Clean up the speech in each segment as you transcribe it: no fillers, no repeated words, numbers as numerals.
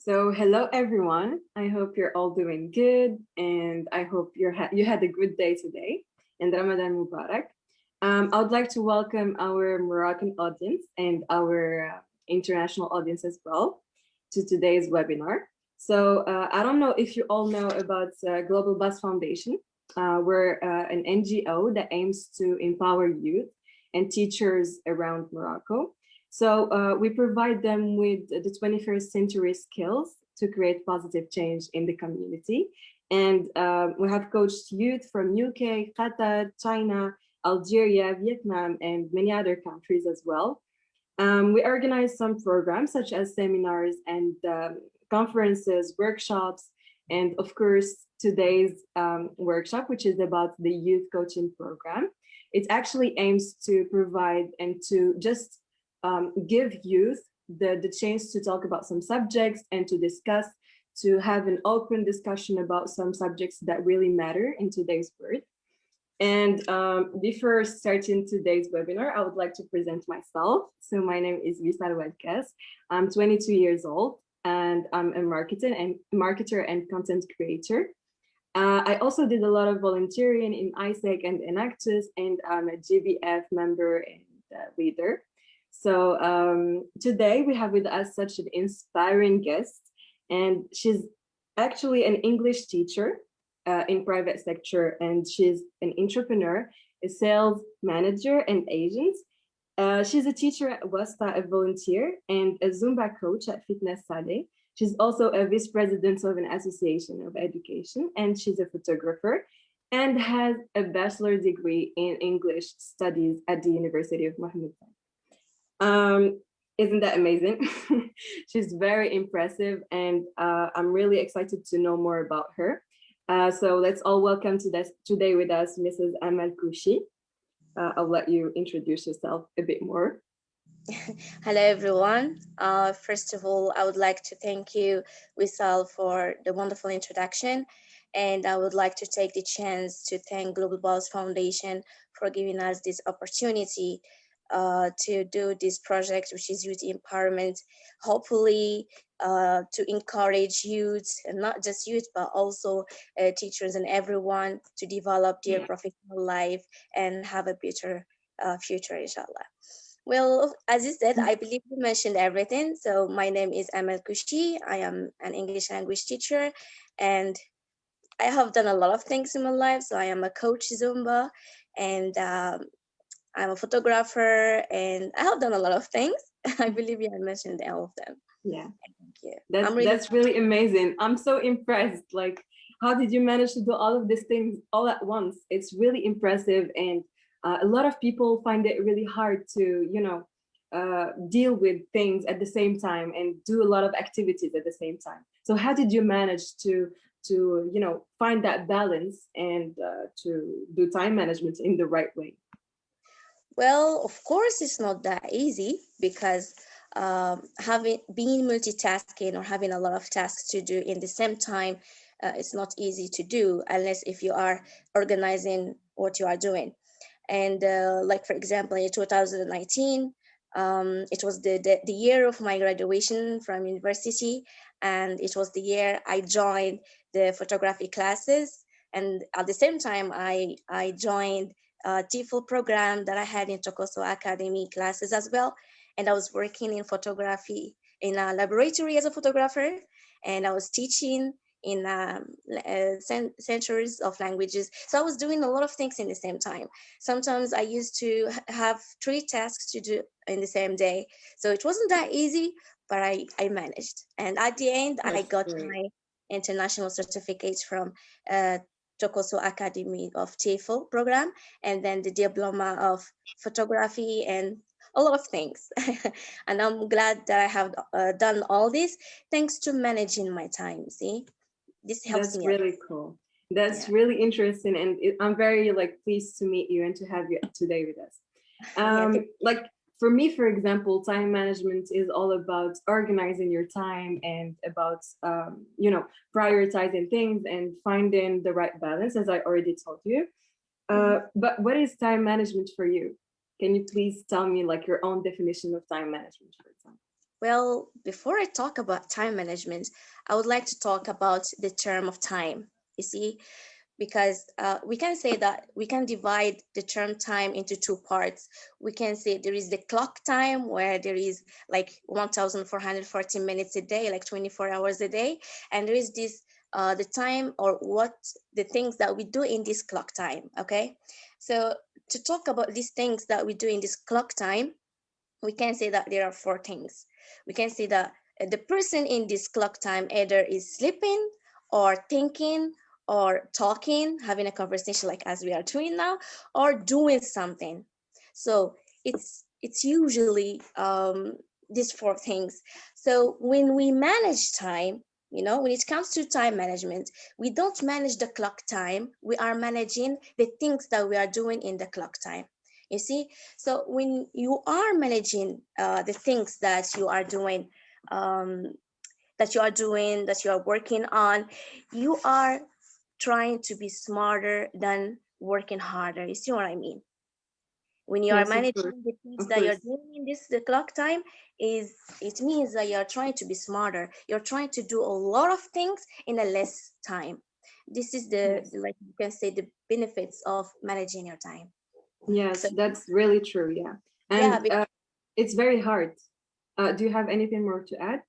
So, hello everyone. I hope you're all doing good, and I hope you had a good day today. And Ramadan Mubarak. I would like to welcome our Moroccan audience and our international audience as well to today's webinar. So, I don't know if you all know about Global Bus Foundation. We're an NGO that aims to empower youth and teachers around Morocco. So we provide them with the 21st century skills to create positive change in the community. And we have coached youth from UK, Qatar, China, Algeria, Vietnam, and many other countries as well. We organize some programs such as seminars and conferences, workshops, and of course, today's workshop, which is about the youth coaching program. It actually aims to provide and to just give youth the chance to talk about some subjects and to discuss, to have an open discussion about some subjects that really matter in today's world. And before starting today's webinar, I would like to present myself. So my name is Visar Wedkes. I'm 22 years old and I'm a marketer and content creator. I also did a lot of volunteering in ISEC and Enactus, and I'm a GBF member and leader. So today we have with us such an inspiring guest, and she's actually an English teacher in private sector, and she's an entrepreneur, a sales manager and agent. She's a teacher at Wasta, a volunteer, and a Zumba coach at Fitness Sade. She's also a vice president of an association of education, and she's a photographer and has a bachelor degree in English studies at the University of Mohammed. Isn't that amazing? She's very impressive, and I'm really excited to know more about her. So let's all welcome today with us, Mrs. Amal Kouchi. I'll let you introduce yourself a bit more. Hello, everyone. First of all, I would like to thank you, Wissal, for the wonderful introduction. And I would like to take the chance to thank Global Balls Foundation for giving us this opportunity to do this project, which is youth empowerment, hopefully to encourage youth, and not just youth, but also teachers and everyone to develop their professional life and have a better future, inshallah. Well, as you said, I believe you mentioned everything. So my name is Amal Kushi. I am an English language teacher, and I have done a lot of things in my life. So I am a coach Zumba, and I'm a photographer, and I have done a lot of things. I believe you have mentioned all of them. Yeah, thank you. That's really amazing. I'm so impressed. Like, how did you manage to do all of these things all at once? It's really impressive, and a lot of people find it really hard to, deal with things at the same time and do a lot of activities at the same time. So, how did you manage to find that balance and to do time management in the right way? Well, of course, it's not that easy because being multitasking or having a lot of tasks to do in the same time, it's not easy to do unless if you are organizing what you are doing. And like, for example, in 2019, it was the year of my graduation from university, and it was the year I joined the photography classes. And at the same time, I joined TEFL program that I had in Tokoso Academy classes as well. And I was working in photography in a laboratory as a photographer, and I was teaching in centuries of languages. So I was doing a lot of things in the same time. Sometimes I used to have 3 tasks to do in the same day. So it wasn't that easy, but I managed. And at the end, I got my international certificate from Tokoso Academy of TEFL program, and then the diploma of photography and a lot of things. And I'm glad that I have done all this thanks to managing my time. See, this helps me. That's really cool. That's really interesting, and I'm very pleased to meet you and to have you today with us. Like for me, for example, time management is all about organizing your time and about prioritizing things and finding the right balance, as I already told you. But what is time management for you? Can you please tell me your own definition of time management, for example? Well, before I talk about time management, I would like to talk about the term of time. You see, because we can say that we can divide the term time into two parts. We can say there is the clock time, where there is like 1440 minutes a day, like 24 hours a day, and there is this the time, or what the things that we do in this clock time. Okay, so to talk about these things that we do in this clock time, we can say that there are four things. We can say that the person in this clock time either is sleeping, or thinking, or talking, having a conversation like as we are doing now, or doing something. So it's usually these four things. So when we manage time, when it comes to time management, we don't manage the clock time, we are managing the things that we are doing in the clock time. You see, so when you are managing the things that you are doing, um, that you are working on, you are trying to be smarter than working harder. You see what I mean? When you are Yes, of course, managing the things of that you're course. doing in this the clock time, is it means that you're trying to be smarter. You're trying to do a lot of things in a less time. This is the, Yes, like you can say, the benefits of managing your time. So yes, that's really true. Yeah, yeah, and it's very hard. Do you have anything more to add?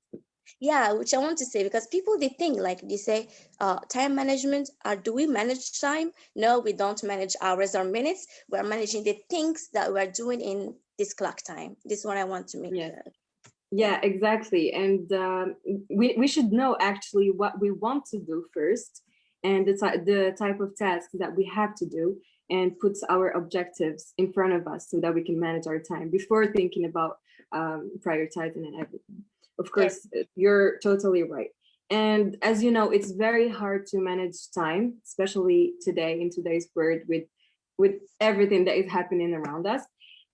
yeah, which I want to say, because people, they think, like they say, time management, do we manage time? No, we don't manage hours or minutes. We're managing the things that we're doing in this clock time. This is what I want to make. Yes. Yeah. Yeah, exactly. And we should know actually what we want to do first, and the type of tasks that we have to do, and puts our objectives in front of us so that we can manage our time before thinking about prioritizing and everything. Of Yes. course, you're totally right. And as you know, it's very hard to manage time, especially today in today's world with everything that is happening around us.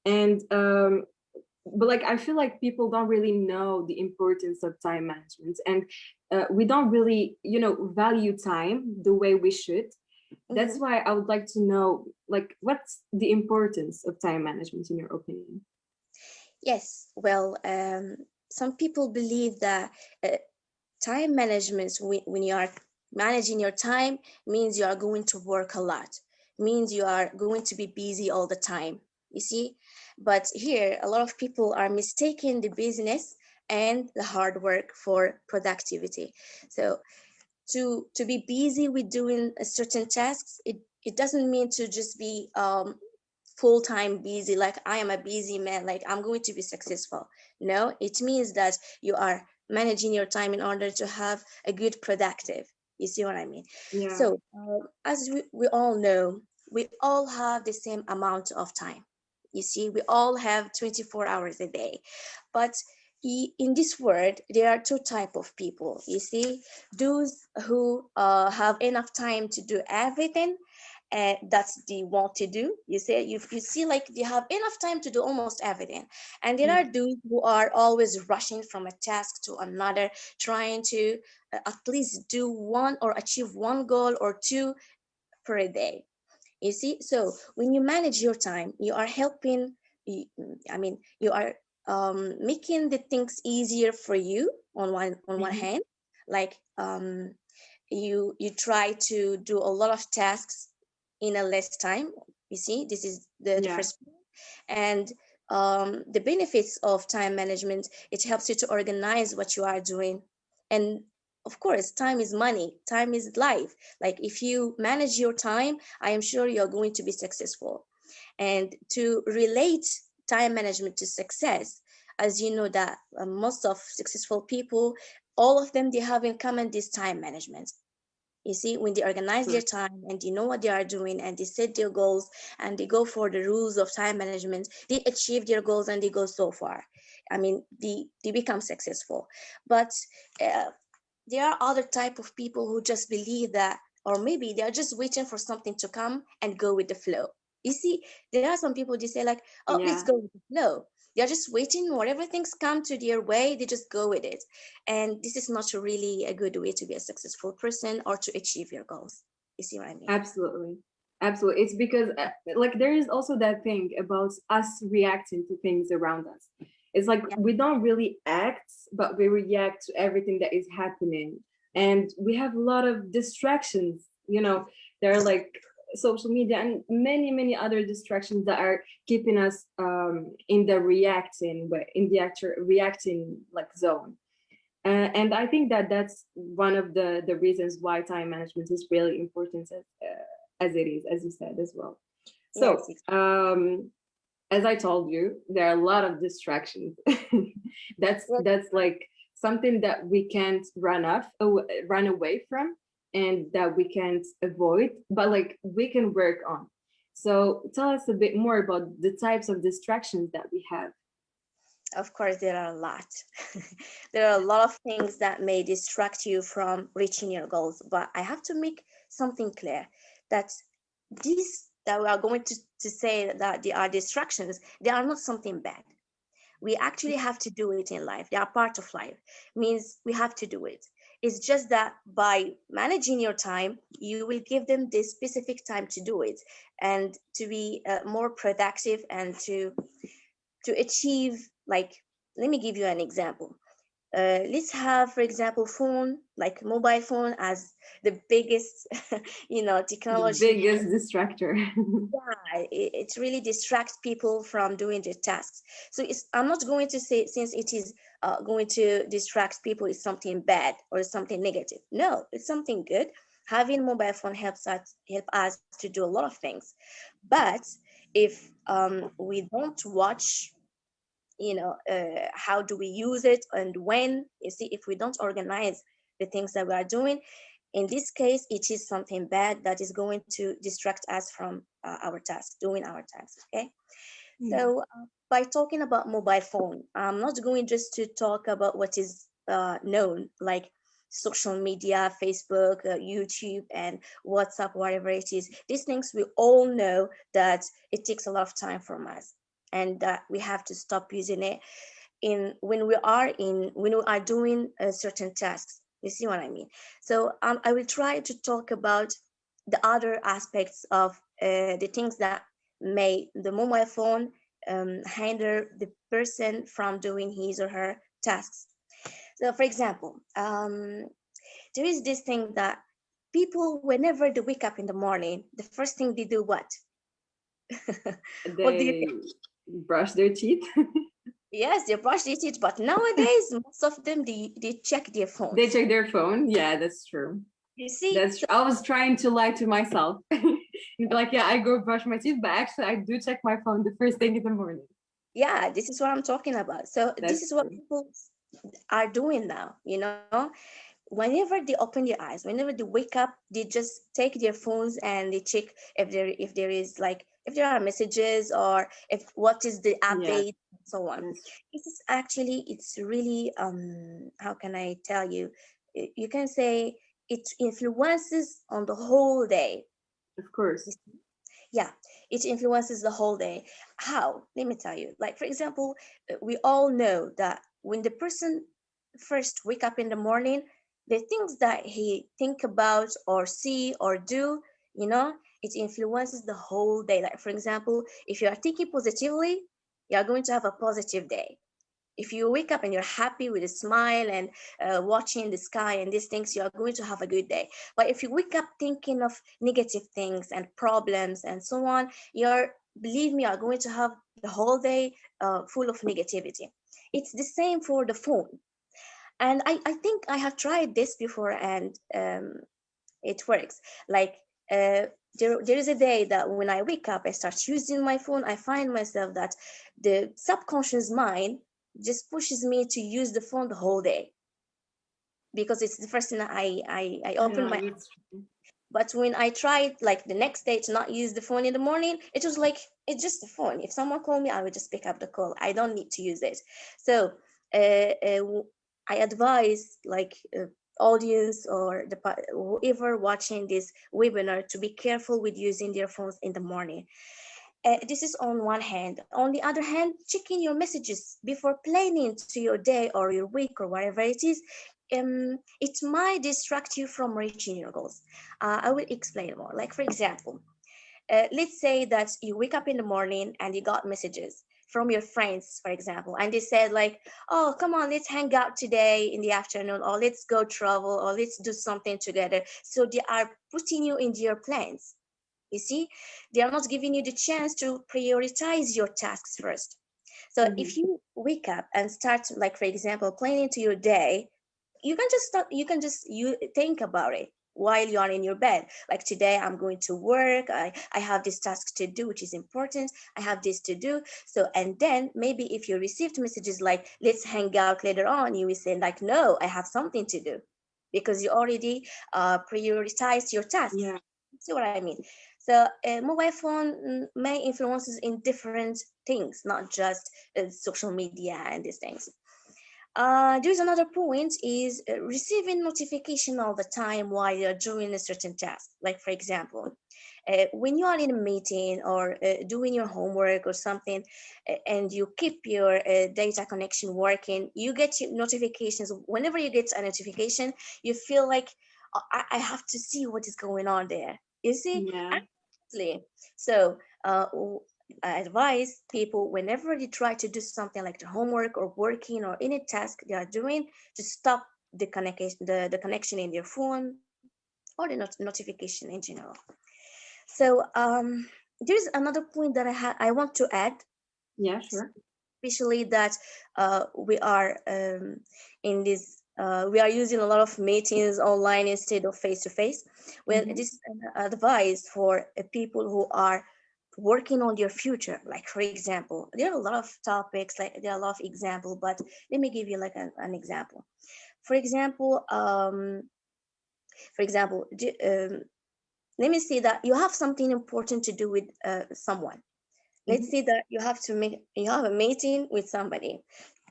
And but like I feel like people don't really know the importance of time management, and we don't really value time the way we should. That's Mhm. why I would like to know, like, what's the importance of time management in your opinion? Yes. Well, some people believe that time management, when you are managing your time, means you are going to work a lot, means you are going to be busy all the time. You see, but here a lot of people are mistaking the business and the hard work for productivity. So to be busy with doing a certain tasks, it doesn't mean to just be full-time busy, like I am a busy man, like I'm going to be successful. No, it means that you are managing your time in order to have a good productive. You see what I mean? Yeah, So as we all know, we all have the same amount of time. You see, we all have 24 hours a day, but in this world there are two type of people. You see, those who have enough time to do everything and that's they want to do. You see, like they have enough time to do almost everything, and there yeah, are those who are always rushing from a task to another, trying to at least do one or achieve one goal or two per day. You see, so when you manage your time, you are helping, I mean, you are making the things easier for you on one hmm, hand. Like you try to do a lot of tasks in a less time. You see, this is the yeah, first point. And the benefits of time management, it helps you to organize what you are doing. And of course, time is money, time is life. Like if you manage your time, I am sure you're going to be successful. And to relate time management to success, as you know that most of successful people, all of them, they have in common this time management. You see, when they organize their sure. time and they know what they are doing and they set their goals and they go for the rules of time management, they achieve their goals and they go so far. I mean, they become successful. But uh, there are other type of people who just believe that, or maybe they are just waiting for something to come and go with the flow. You see, there are some people, they say like, oh, let's Yeah, go with the flow. They're just waiting, whatever things come to their way, they just go with it. And this is not really a good way to be a successful person or to achieve your goals. You see what I mean? absolutely, absolutely. It's because like there is also that thing about us reacting to things around us. It's like Yeah. we don't really act, but we react to everything that is happening. And we have a lot of distractions, you know, there are like social media and many, many other distractions that are keeping us in the reacting way, in the actual reacting like zone. And I think that that's one of the reasons why time management is really important as it is, as you said as well. Yes, So, as I told you, there are a lot of distractions. yes, That's like something that we can't run away from, and that we can't avoid, but like we can work on. So, tell us a bit more about the types of distractions that we have. of course, there are a lot. There are a lot of things that may distract you from reaching your goals, but I have to make something clear that these that we are going to say that they are distractions, they are not something bad. We actually have to do it in life. They are part of life. Means we have to do it. It's just that by managing your time, you will give them this specific time to do it and to be more productive and to achieve, like, let me give you an example. Let's have, for example, phone, like mobile phone, as the biggest The technology. biggest distractor. Yeah, it really distracts people from doing their tasks. So I'm not going to say, since it is going to distract people, it's something bad or it's something negative. No, it's something good. Having mobile phone help us to do a lot of things. But if we don't watch, how do we use it and when, you see, if we don't organize the things that we are doing, in this case, it is something bad that is going to distract us from our task, doing our tasks. Okay. Yeah. So by talking about mobile phone, I'm not going just to talk about what is known, like social media, Facebook, YouTube, and WhatsApp, whatever it is. These things we all know that it takes a lot of time from us, and that we have to stop using it in when we are doing certain tasks. You see what I mean? So I will try to talk about the other aspects of the things that may the mobile phone hinder the person from doing his or her tasks. So, for example, there is this thing that people, whenever they wake up in the morning, the first thing they do what? What do you They think? brush their teeth. Yes, they brush their teeth, but nowadays most of them they check their They phones. check their phone. Yeah, that's true. You see, That's so I was trying to lie to myself. Like, yeah, I go brush my teeth, but actually I do check my phone the first thing in the morning. yeah, this is what I'm talking about. So this That's is what true. people are doing now. Whenever they open their eyes, whenever they wake up, they just take their phones and they check if there is, like, if there are messages or if what is the Yeah, update and so on. that's true. This is actually, it's really, how can I tell you? You can say it influences on the whole day. Of course. Yeah, it influences the whole day. How? Let me tell you. Like, for example, we all know that when the person first wake up in the morning, the things that he think about or see or do, it influences the whole day. Like, for example, if you are thinking positively, you are going to have a positive day. If you wake up and you're happy with a smile and watching the sky and these things, you are going to have a good day. But if you wake up thinking of negative things and problems and so on, believe me, you are going to have the whole day full of negativity. It's the same for the phone. And I think I have tried this before, and it works. Like, there is a day that when I wake up, I start using my phone, I find myself that the subconscious mind just pushes me to use the phone the whole day, because it's the first thing I open Yeah, my. that's true. But when I tried, like, the next day to not use the phone in the morning, it was like, it's just a phone. If someone called me, I would just pick up the call. I don't need to use it. So I advise, like, audience or whoever watching this webinar to be careful with using their phones in the morning. This is on one hand. On the other hand, checking your messages before planning to your day or your week or whatever it is, it might distract you from reaching your goals. I will explain more. Like, for example, let's say that you wake up in the morning and you got messages. from your friends, for example, and they said like, oh, come on, let's hang out today in the afternoon, or let's go travel, or let's do something together. So they are putting you into your plans. You see, they are not giving you the chance to prioritize your tasks first. So if you wake up and start, like, for example, planning to your day, you can just start, you think about it while you are in your bed. Like, today I'm going to work, I have this task to do which is important, I have this to do. So, and then maybe if you received messages like let's hang out later on, you will say like, no, I have something to do, because you already prioritized your tasks. Yeah. See what I mean? So mobile phone may influences in different things, not just social media and these things. There's another point is receiving notification all the time while you're doing a certain task. Like, for example, when you are in a meeting or doing your homework or something, and you keep your data connection working, you get notifications. Whenever you get a notification, you feel like, I have to see what is going on there. You see? Yeah. Absolutely. So I advise people, whenever they try to do something like the homework or working or any task they are doing, to stop the connection, the connection in their phone or the notification in general. So there's another point that I want to add, Yeah, sure. especially that we are in this. We are using a lot of meetings online instead of face to face. Well, this is an advice for people who are working on your future. Like, for example, there are a lot of topics, like there are a lot of example, but let me give you like an example. For example, let me say that you have something important to do with someone. Let's say that you have a meeting with somebody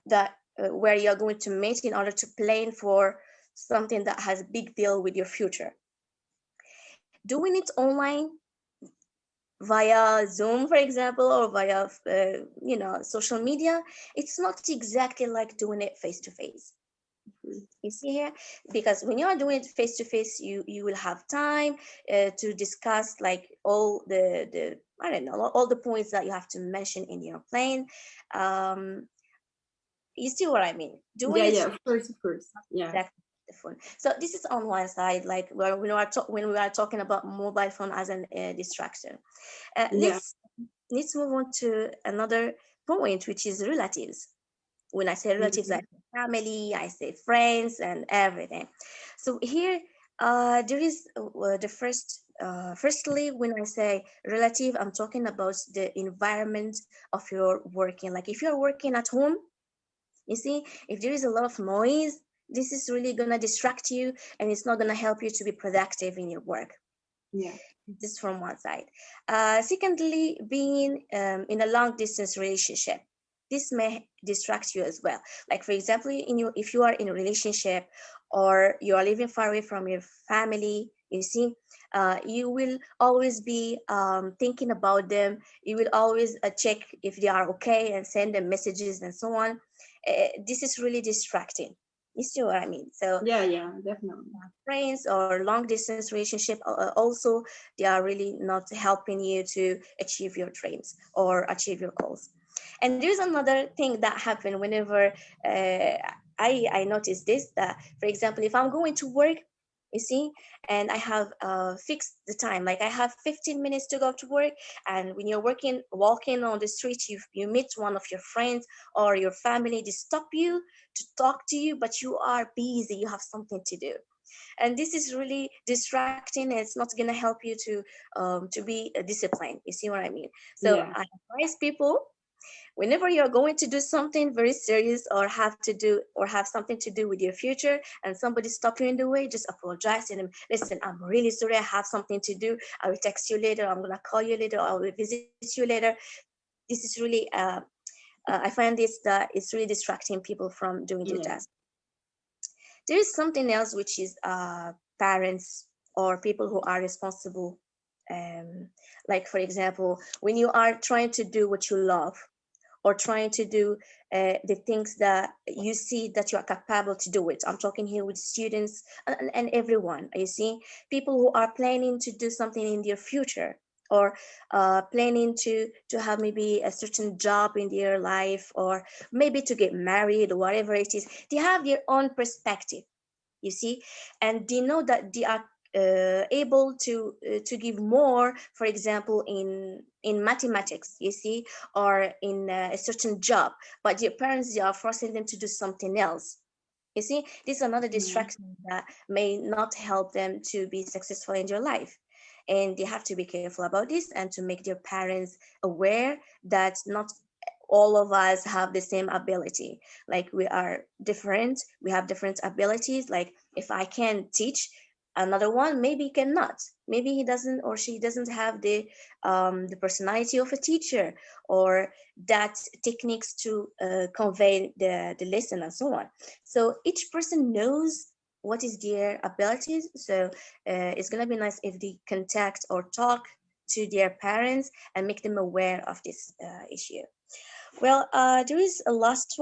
that where you're going to meet in order to plan for something that has a big deal with your future. Doing it online via Zoom, for example, or via social media, it's not exactly like doing it face to face. You see here, because when you are doing it face to face, you will have time to discuss like all the I don't know, all the points that you have to mention in your plan. Um, you see what I mean? Doing Yeah, it yeah, of course, of course. Yeah. exactly the phone. So this is on one side, like when we are talking about mobile phone as an distraction. Yeah. Let's move on to another point, which is relatives. When I say relatives, I say family, I say friends, and everything. So here, there is the firstly, when I say relative, I'm talking about the environment of your working. Like, if you're working at home, you see, if there is a lot of noise, this is really gonna distract you, and it's not gonna help you to be productive in your work. Yeah. This from one side. Secondly, being in a long distance relationship, this may distract you as well. Like, for example, if you are in a relationship or you are living far away from your family, you see, you will always be thinking about them. You will always check if they are okay and send them messages and so on. This is really distracting. You see what I mean? So Yeah, yeah, definitely. friends or long distance relationship, also they are really not helping you to achieve your dreams or achieve your goals. And there's another thing that happen whenever I notice this, that for example, if I'm going to work, you see, and I have fixed the time, like I have 15 minutes to go to work, and when you're walking on the street, you meet one of your friends or your family, they stop you to talk to you, but you are busy, you have something to do, and this is really distracting. It's not going to help you to be disciplined. You see what I mean? So Yeah. I advise people, whenever you're going to do something very serious or have something to do with your future, and somebody stop you in the way, just apologize and listen, I'm really sorry, I have something to do, I will text you later, I'm going to call you later, I will visit you later. This is really I find this that it's really distracting people from doing their Yeah. task. There is something else, which is parents or people who are responsible. Um, like, for example, when you are trying to do what you love or trying to do the things that you see that you are capable to do it. I'm talking here with students and everyone. You see, people who are planning to do something in their future or planning to have maybe a certain job in their life, or maybe to get married, or whatever it is. They have their own perspective, you see, and they know that they are able to give more, for example, in mathematics, you see, or in a certain job, but their parents, they are forcing them to do something else. You see, this is another Yeah. distraction that may not help them to be successful in their life. And they have to be careful about this, and to make their parents aware that not all of us have the same ability. Like, we are different, we have different abilities. Like, if I can teach, another one maybe cannot. Maybe he doesn't, or she doesn't have the personality of a teacher, or that techniques to convey the lesson, and so on. So each person knows what is their abilities. So it's gonna be nice if they contact or talk to their parents and make them aware of this issue. Well, there is a last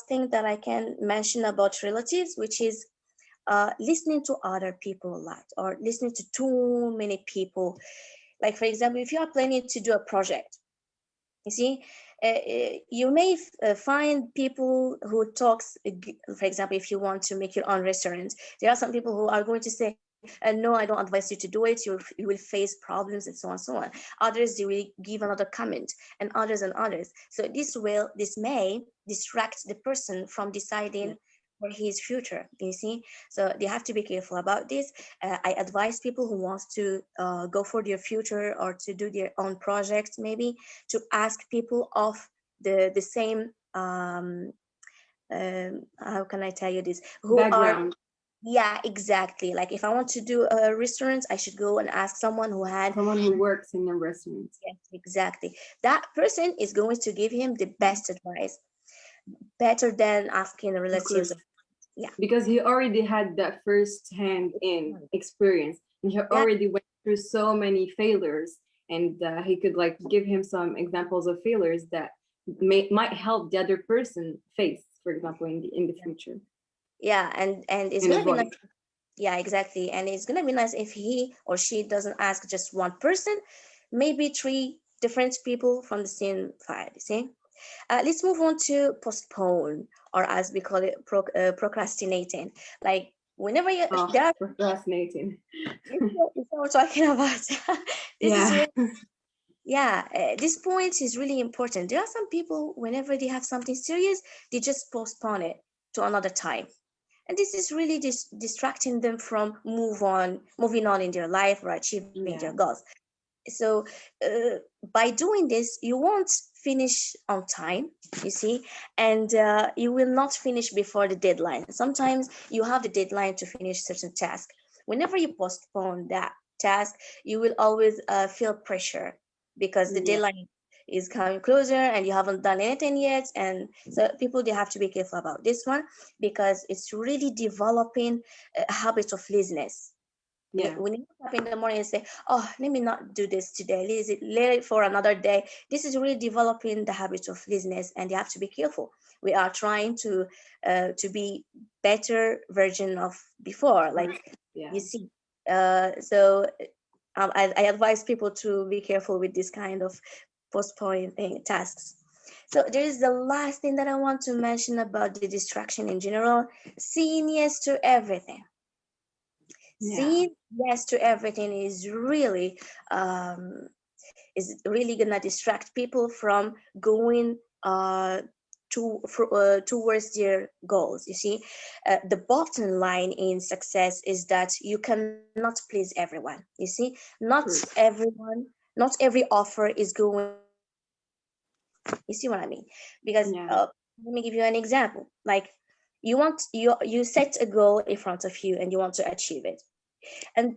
thing that I can mention about relatives, which is listening to other people a lot, or listening to too many people. Like, for example, if you are planning to do a project, you see, you may find people who talks. For example, if you want to make your own restaurant, there are some people who are going to say, no, I don't advise you to do it. You will face problems, and so on, so on. Others, they will give another comment, and others and others. So this may distract the person from deciding for his future. You see, so they have to be careful about this. I advise people who wants to go for their future, or to do their own projects, maybe to ask people of the same how can I tell you this, who are, Background. yeah, exactly. Like, if I want to do a restaurant, I should go and ask someone who had, Someone who works in a restaurant. yes, exactly, that person is going to give him the best advice, better than asking Of relatives. course. Yeah, Because he already had that first hand in experience, and he that, already went through so many failures, and he could like give him some examples of failures that might help the other person face, for example, in the future, yeah, and it's and gonna be nice. avoid. Yeah, exactly. And it's gonna be nice if he or she doesn't ask just one person, maybe three different people from the same file. You see? Let's move on to postpone, or as we call it, procrastinating. Like, whenever you Oh, there are, procrastinating. this is what we're talking about. This is Yeah. really, yeah. This point is really important. There are some people, whenever they have something serious, they just postpone it to another time, and this is really distracting them from moving on in their life, or achieving their Yeah. goals. So uh, by doing this, you won't finish on time, you see, and you will not finish before the deadline. Sometimes you have the deadline to finish certain task. Whenever you postpone that task, you will always feel pressure, because the Yeah. deadline is coming closer and you haven't done anything yet. And so people, they have to be careful about this one, because it's really developing a habit of laziness. Yeah. When you wake up in the morning and say, oh, let me not do this today, let it for another day, this is really developing the habit of laziness, and you have to be careful. We are trying to be better version of before, like, Yeah. you see. So I advise people to be careful with this kind of postponing tasks. So there is the last thing that I want to mention about the distraction in general: saying yes to everything. Yeah. Saying yes to everything um, is really gonna distract people from going towards their goals. You see, the bottom line in success is that you cannot please everyone. You see, not True. everyone, not every offer is going to be accepted. You see what I mean? Because Yeah. let me give you an example. Like, you set a goal in front of you and you want to achieve it, and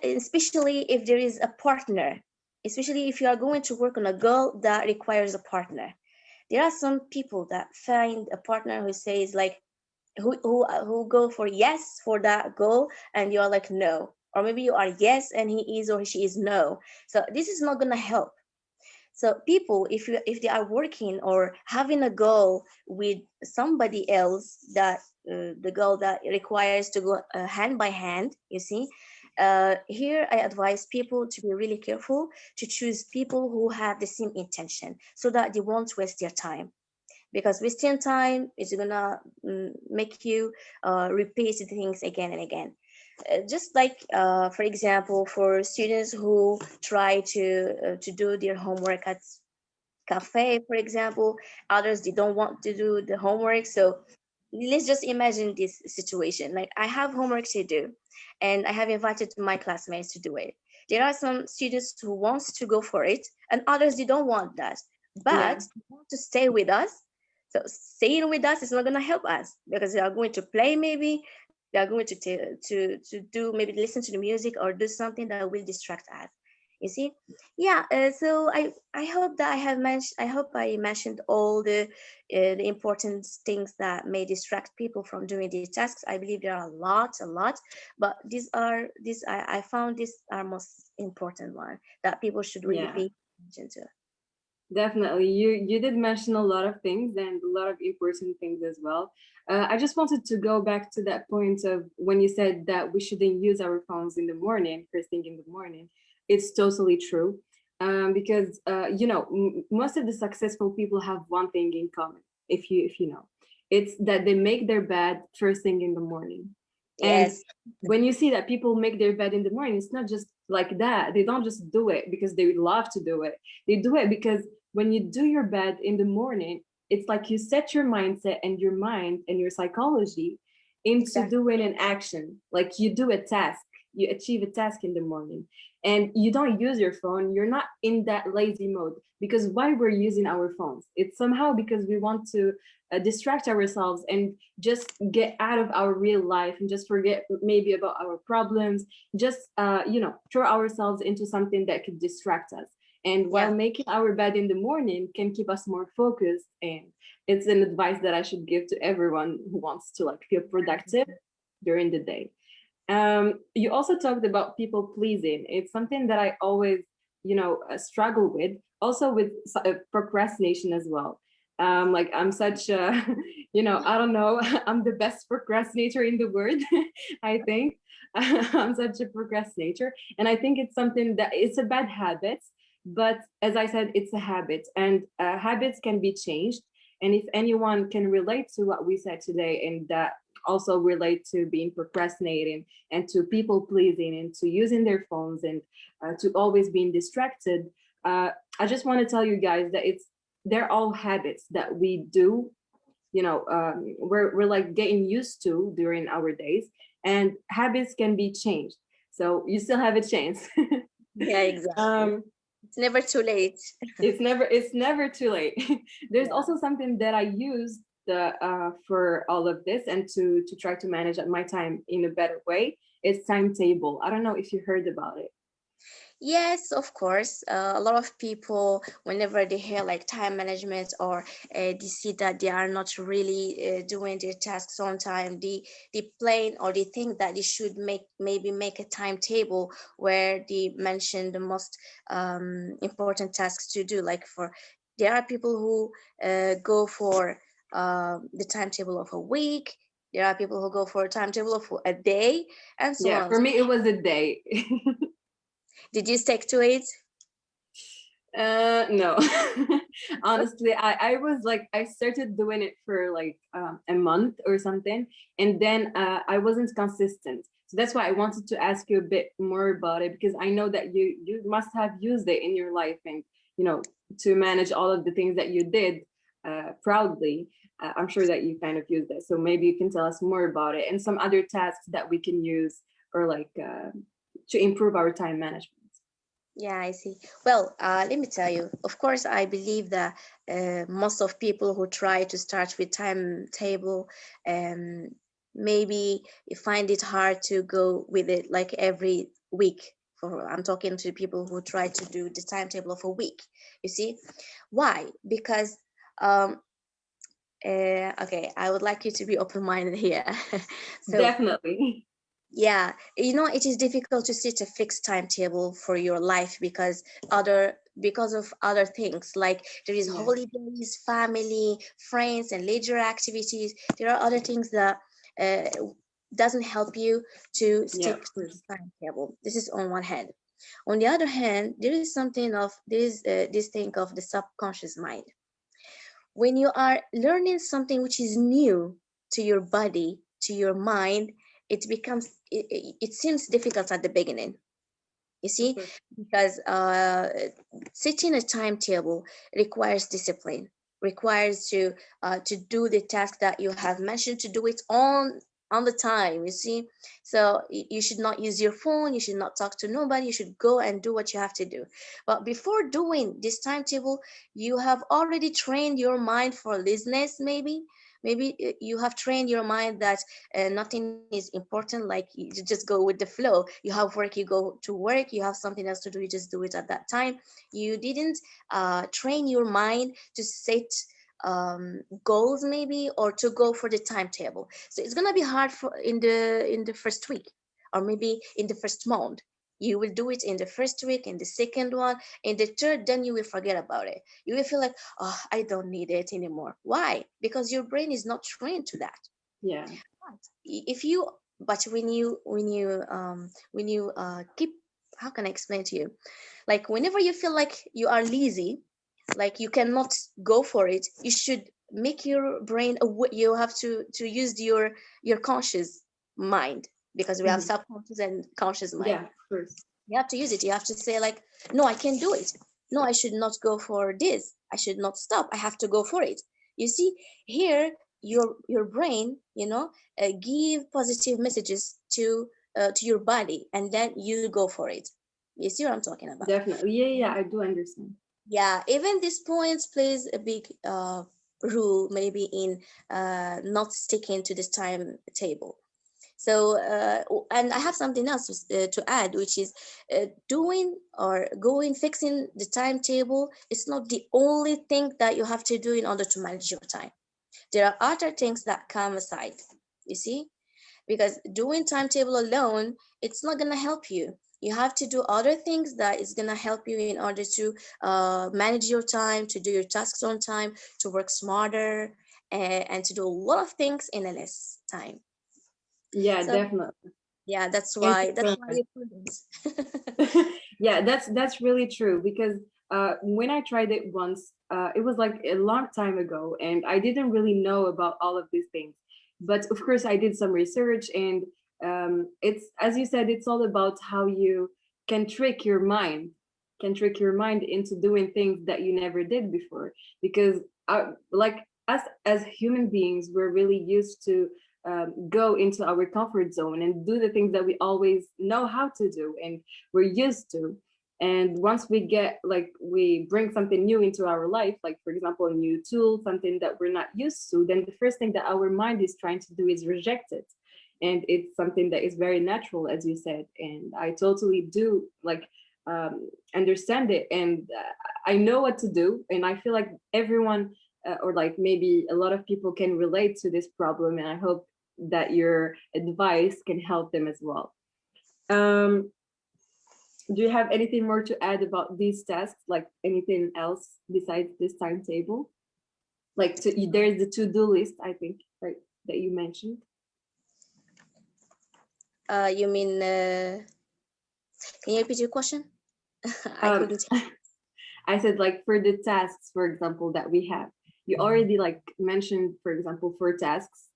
especially if there is a partner, especially if you are going to work on a goal that requires a partner. There are some people that find a partner who says, like, who go for yes for that goal, and you are like no, or maybe you are yes and he is or she is no. So this is not going to help. So people, if they are working or having a goal with somebody else, that the goal that requires to go hand by hand, you see, here I advise people to be really careful to choose people who have the same intention so that they won't waste their time, because wasting time is gonna make you repeat things again and again. Just like, for example, for students who try to do their homework at cafe, for example, others they don't want to do the homework. So let's just imagine this situation. Like, I have homework to do, and I have invited my classmates to do it. There are some students who wants to go for it, and others they don't want that, but Yeah. they want to stay with us. So staying with us is not going to help us, because they are going to play, maybe they are going to do, maybe listen to the music or do something that will distract us. You see. Yeah. So I hope that I hope I mentioned all the important things that may distract people from doing these tasks. I believe there are a lot, but these I found these are most important one that people should really Yeah. pay attention to. Definitely. You did mention a lot of things and a lot of important things as well. I just wanted to go back to that point of when you said that we shouldn't use our phones in the morning, first thing in the morning. It's totally true. Because you know, most of the successful people have one thing in common, if you know. It's that they make their bed first thing in the morning. And Yes, when you see that people make their bed in the morning, it's not just like that. They don't just do it because they would love to do it. They do it because when you do your bed in the morning, it's like you set your mindset and your mind and your psychology into exactly. doing an action. Like you do a task, you achieve a task in the morning, and you don't use your phone. You're not in that lazy mode, because why we're using our phones? It's somehow because we want to distract ourselves and just get out of our real life and just forget maybe about our problems, just you know, throw ourselves into something that could distract us. And while Yeah, making our bed in the morning can keep us more focused. And it's an advice that I should give to everyone who wants to like feel productive during the day. You also talked about people pleasing. It's something that I always, you know, struggle with, also with procrastination as well. Like I'm such a, you know, I don't know, I'm the best procrastinator in the world, I think. I'm such a procrastinator. And I think it's something that it's a bad habit, but as I said, it's a habit, and habits can be changed. And if anyone can relate to what we said today, and that also relate to being procrastinating and to people pleasing and to using their phones and to always being distracted, I just want to tell you guys that they're all habits that we do, you know, we're like getting used to during our days, and habits can be changed, so you still have a chance. yeah, exactly. um, It's never too late. it's never too late. There's Yeah. also something that I use for all of this and to try to manage my time in a better way. It's timetable. I don't know if you heard about it. Yes, of course. A lot of people, whenever they hear like time management, or they see that they are not really doing their tasks on time, they plan or they think that they should maybe make a timetable where they mention the most important tasks to do. Like, for there are people who go for the timetable of a week. There are people who go for a timetable of a day, and so Yeah, on. for me it was a day. Did you stick to it? No. Honestly, I was like, I started doing it for like a month or something, and then I wasn't consistent. So that's why I wanted to ask you a bit more about it, because I know that you must have used it in your life, and you know, to manage all of the things that you did proudly. I'm sure that you kind of used it. So maybe you can tell us more about it and some other tasks that we can use, or like to improve our time management. Yeah, I see. Well, let me tell you. Of course, I believe that most of people who try to start with timetable, um, maybe you find it hard to go with it like every week. For I'm talking to people who try to do the timetable of a week. You see, why? Because um, okay, I would like you to be open-minded here. So Definitely. yeah, it is difficult to set a fixed timetable for your life because of other things, like there is Yeah. holidays, family, friends, and leisure activities. There are other things that uh, doesn't help you to Yeah, stick of to the course. timetable. This is on one hand. On the other hand, there is something of this thing of the subconscious mind. When you are learning something which is new to your body, to your mind, it seems difficult at the beginning. You Of see, course. because setting a timetable requires discipline, requires to do the task that you have mentioned, to do it on the time. You see, so you should not use your phone. You should not talk to nobody. You should go and do what you have to do. But before doing this timetable, you have already trained your mind for laziness. Maybe you have trained your mind that nothing is important, like you just go with the flow. You have work, you go to work. You have something else to do, you just do it at that time. You didn't train your mind to set goals, maybe, or to go for the timetable. So it's going to be hard for in the first week, or maybe in the first month. You will do it in the first week, in the second one, in the third, then you will forget about it. You will feel like, oh, I don't need it anymore. Why? Because your brain is not trained to that. Yeah. If you but when you keep, how can I explain to you, like whenever you feel like you are lazy, like you cannot go for it, you should make your brain you have to use your conscious mind, because we have Mhm. subconscious and conscious mind. Yeah, of course. You have to use it. You have to say like, no, I can do it. No, I should not go for this. I should not stop. I have to go for it. You see, here your brain, give positive messages to your body, and then you go for it. You see what I'm talking about? Definitely. Yeah, yeah, I do understand. Yeah, even this points plays a big role, maybe in not sticking to this timetable. So, and I have something else to add, which is doing or going, fixing the timetable. It's not the only thing that you have to do in order to manage your time. There are other things that come aside, you see, because doing timetable alone, it's not going to help you. You have to do other things that is going to help you in order to manage your time, to do your tasks on time, to work smarter, and to do a lot of things in a less time. Yeah, So definitely. yeah, Thank you that's so why much. we prudence. Yeah, that's really true because when I tried it once, it was like a long time ago, and I didn't really know about all of these things. But of course, I did some research, and it's as you said, it's all about how you can trick your mind, into doing things that you never did before. Because like us as human beings, we're really used to go into our comfort zone and do the things that we always know how to do and we're used to. And once we get like we bring something new into our life, like for example a new tool, something that we're not used to, then the first thing that our mind is trying to do is reject it. And it's something that is very natural, as you said, and I totally do like understand it. And I know what to do, and I feel like everyone or like maybe a lot of people can relate to this problem, and I hope that your advice can help them as well. um, do you have anything more to add about these tasks? Like anything else besides this timetable? Like there's the to-do list, I think, right, that you mentioned. You mean, can you repeat your question? I Um, couldn't. I said like for the tasks, for example, that we have. You already like mentioned, for example, for tasks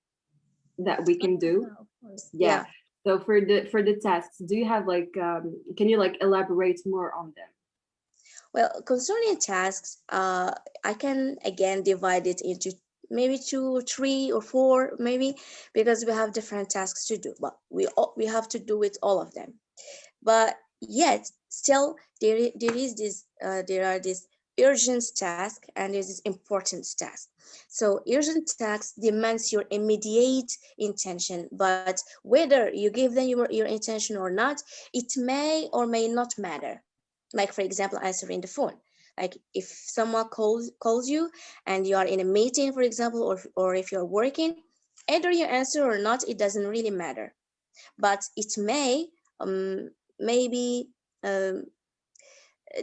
that we can do. Yeah, of course. Yeah. Yeah. So for the tasks, do you have like can you like elaborate more on them? Well, concerning tasks, I can again divide it into maybe two, three, or four, maybe, because we have different tasks to do, but we have to do with all of them. But yet still there are these urgent tasks, and there's this important task. So urgent tasks demands your immediate intention, but whether you give them your intention or not, it may or may not matter. Like for example, answering the phone. Like if someone calls you and you are in a meeting, for example, or if you're working, either you answer or not, it doesn't really matter. But it may maybe um,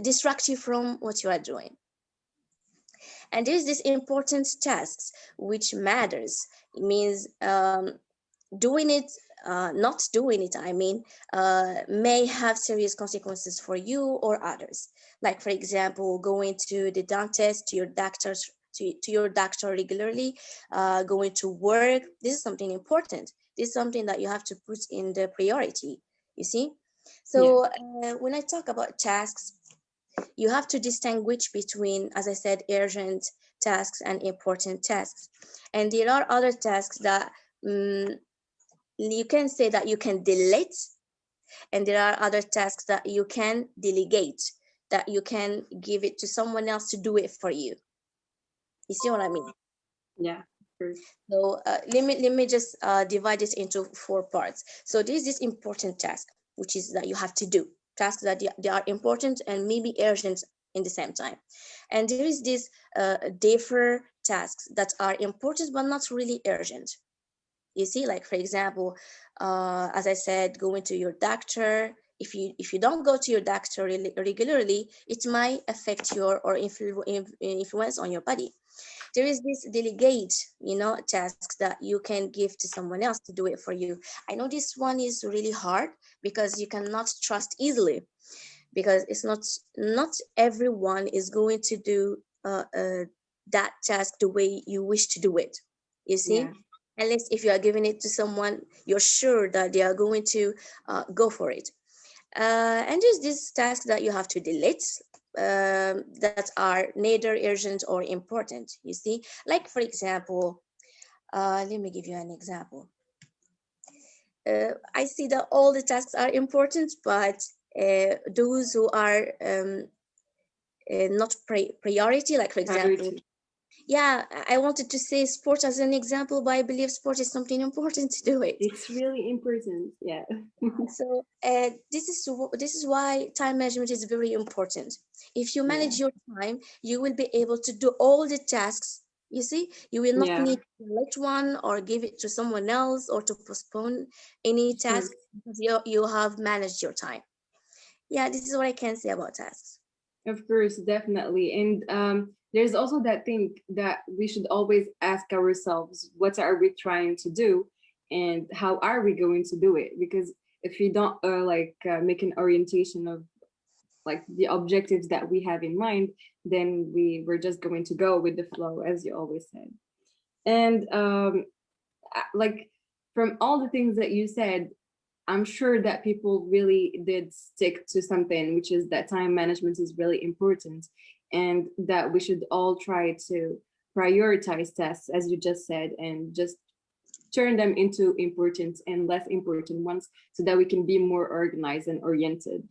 distract you from what you are doing. And there's this important tasks which matters. It means doing it not doing it, I mean, may have serious consequences for you or others. Like, for example, going to the dentist, to your doctors, to your doctor regularly, going to work. This is something important. This is something that you have to put in the priority, you see? Yeah. So when I talk about tasks, you have to distinguish between, as I said, urgent tasks and important tasks. And there are other tasks that you can say that you can delete, and there are other tasks that you can delegate, that you can give it to someone else to do it for you. You see what I mean? Yeah. Sure. So let me just divide it into 4 parts. So this is important task, which is that you have to do tasks that they are important and maybe urgent in the same time. And there is this defer tasks that are important but not really urgent. You see, like, for example, as I said, going to your doctor. If you don't go to your doctor regularly, it might affect your or influence on your body. There is this delegate, tasks that you can give to someone else to do it for you. I know this one is really hard because you cannot trust easily, because it's not everyone is going to do that task the way you wish to do it, you see. Yeah. Unless if you are giving it to someone you're sure that they are going to go for it. And there's these tasks that you have to delete, that are neither urgent or important, you see. Like, for example, let me give you an example. I see that all the tasks are important, but those who are not priority, like, for example, Priority. yeah, I wanted to say sport as an example, but I believe sport is something important to do it. It's really important. Yeah. So this is why time management is very important. If you Yeah. manage your time, you will be able to do all the tasks. You see, you will not Yeah. need to select one or give it to someone else or to postpone any Of course. task, because you have managed your time. Yeah, this is what I can say about tasks. Of course, definitely. And there's also that thing that we should always ask ourselves, what are we trying to do and how are we going to do it? Because if we don't make an orientation of like the objectives that we have in mind, then we're just going to go with the flow, as you always said. And like from all the things that you said, I'm sure that people really did stick to something, which is that time management is really important and that we should all try to prioritize tasks, as you just said, and just turn them into important and less important ones so that we can be more organized and oriented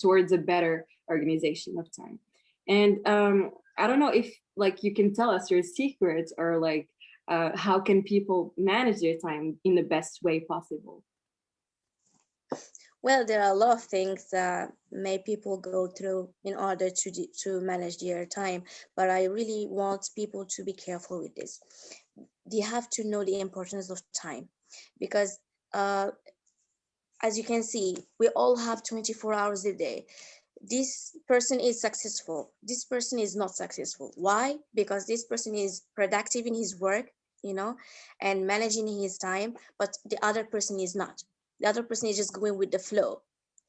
towards a better organization of time. And I don't know if like you can tell us your secrets or like how can people manage their time in the best way possible. Well, there are a lot of things that may people go through in order to manage their time, but I really want people to be careful with this. They have to know the importance of time, because uh, as you can see, we all have 24 hours a day. This person is successful, this person is not successful. Why? Because this person is productive in his work, and managing his time, but the other person is not. The other person is just going with the flow.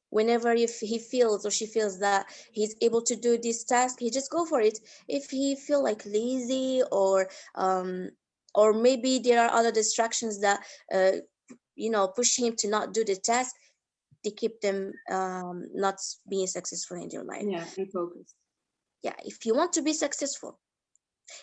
Whenever if he feels or she feels that he's able to do this task, he just go for it. If he feel like lazy, or maybe there are other distractions that push him to not do the task, they keep them not being successful in their life. Yeah, and focus. Yeah, if you want to be successful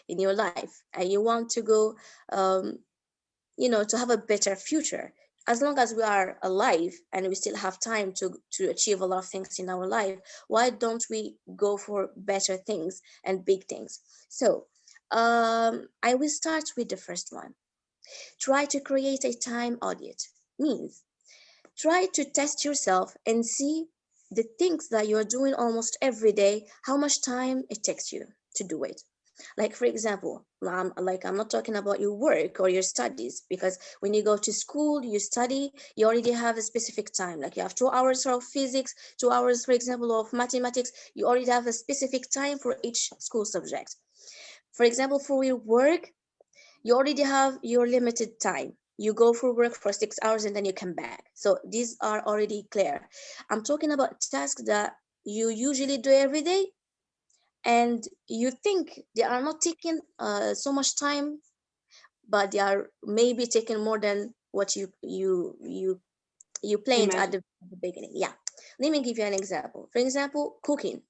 in your life and you want to go, to have a better future, as long as we are alive and we still have time to achieve a lot of things in our life, why don't we go for better things and big things? So I will start with the first one. Try to create a time audit. Means try to test yourself and see the things that you're doing almost every day, how much time it takes you to do it. Like, for example, I'm not talking about your work or your studies, because when you go to school, you study, you already have a specific time. Like, you have 2 hours of physics, 2 hours, for example, of mathematics. You already have a specific time for each school subject. For example, for your work, you already have your limited time. you go for work for 6 hours and then you come back. So these are already clear. I'm talking about tasks that you usually do every day and you think they are not taking so much time, but they are maybe taking more than what you planned at Imagine. the beginning. Yeah, let me give you an example. For example, cooking.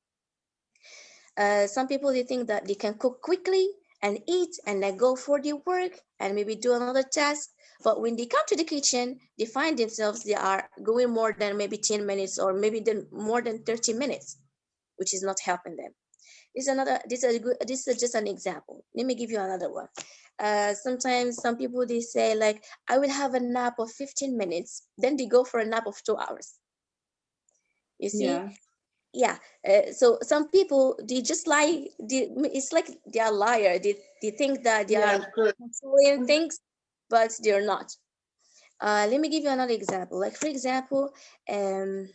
Some people, they think that they can cook quickly and eat and then go for their work and maybe do another task. But when they come to the kitchen, they find themselves they are going more than maybe 10 minutes or maybe more than 30 minutes, which is not helping them. This is just an example. Let me give you another one. Sometimes some people, they say like, I will have a nap of 15 minutes, then they go for a nap of 2 hours. You see? Yeah. Yeah. So some people, they just lie. It's like they are liar. They think that they Yeah, are of course. controlling things, but they're not. Let me give you another example. Like um,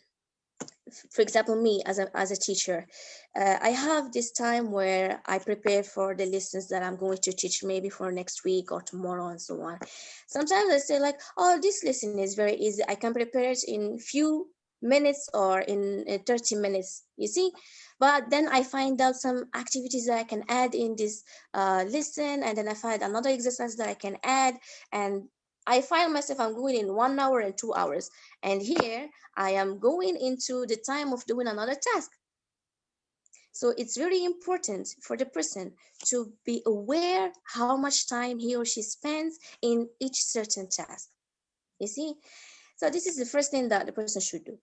for example, me as a teacher, I have this time where I prepare for the lessons that I'm going to teach maybe for next week or tomorrow and so on. Sometimes I say like, oh, this lesson is very easy. I can prepare it in few minutes or in 30 minutes, you see. But then I find out some activities that I can add in this lesson, and then I find another exercise that I can add, and I find myself I'm going in 1 hour and 2 hours, and here I am going into the time of doing another task. So it's very important for the person to be aware how much time he or she spends in each certain task. You see? So this is the first thing that the person should do.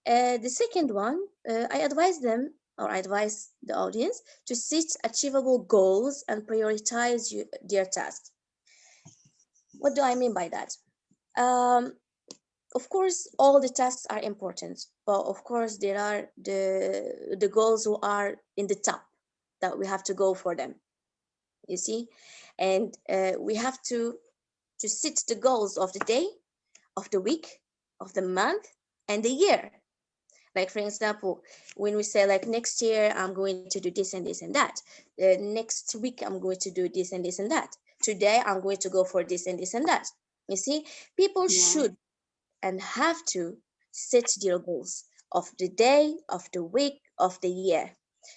The second one, I advise them, or I advise the audience, to set achievable goals and prioritize their tasks. What do I mean by that? Um, of course, all the tasks are important, but of course there are the goals who are in the top that we have to go for them. You see, and we have to set the goals of the day, of the week, of the month, and the year. Like for example, when we say like next year I'm going to do this and this and that, next week I'm going to do this and this and that, today I'm going to go for this and this and that. You see, people Yeah. should and have to set their goals of the day, of the week, of the year,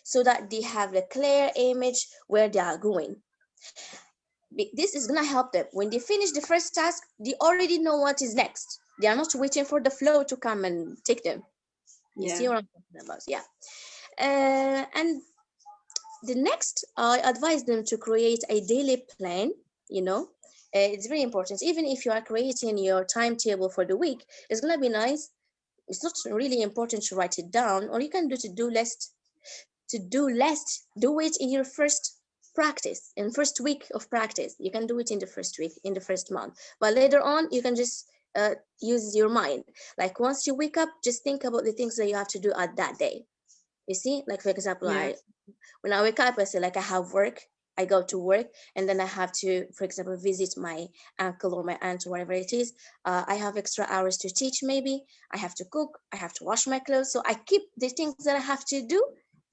so that they have a clear image where they are going. This is going to help them. When they finish the first task, they already know what is next. They are not waiting for the flow to come and take them. You see Yeah. what I'm talking about? Yeah. And the next, I advise them to create a daily plan. You know, it's very important. Even if you are creating your timetable for the week, it's going to be nice. It's not really important to write it down, or you can do to-do list. To-do list, do it in your first practice, in first week of practice. You can do it in the first week, in the first month, but later on you can just use your mind. Like once you wake up, just think about the things that you have to do at that day. You see, like for example, Yeah. when I wake up, I say like I have work, I go to work, and then I have to, for example, visit my uncle or my aunt or whatever it is. I have extra hours to teach maybe. I have to cook, I have to wash my clothes. So I keep the things that I have to do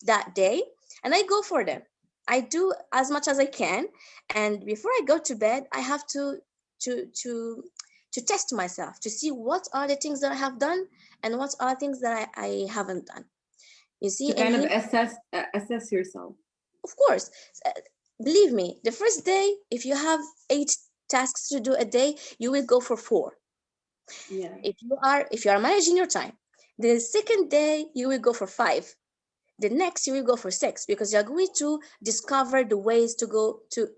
that day and I go for them. I do as much as I can. And before I go to bed, I have to to to test myself to see what are the things that I have done and what are things that I haven't done. You To see, and kind of here, assess yourself. of course, uh, believe me, the first day, if you have 8 tasks to do a day, you will go for 4. Yeah. If you are managing your time, the second day you will go for 5. The next you will go for 6 because you're going to discover the ways to go to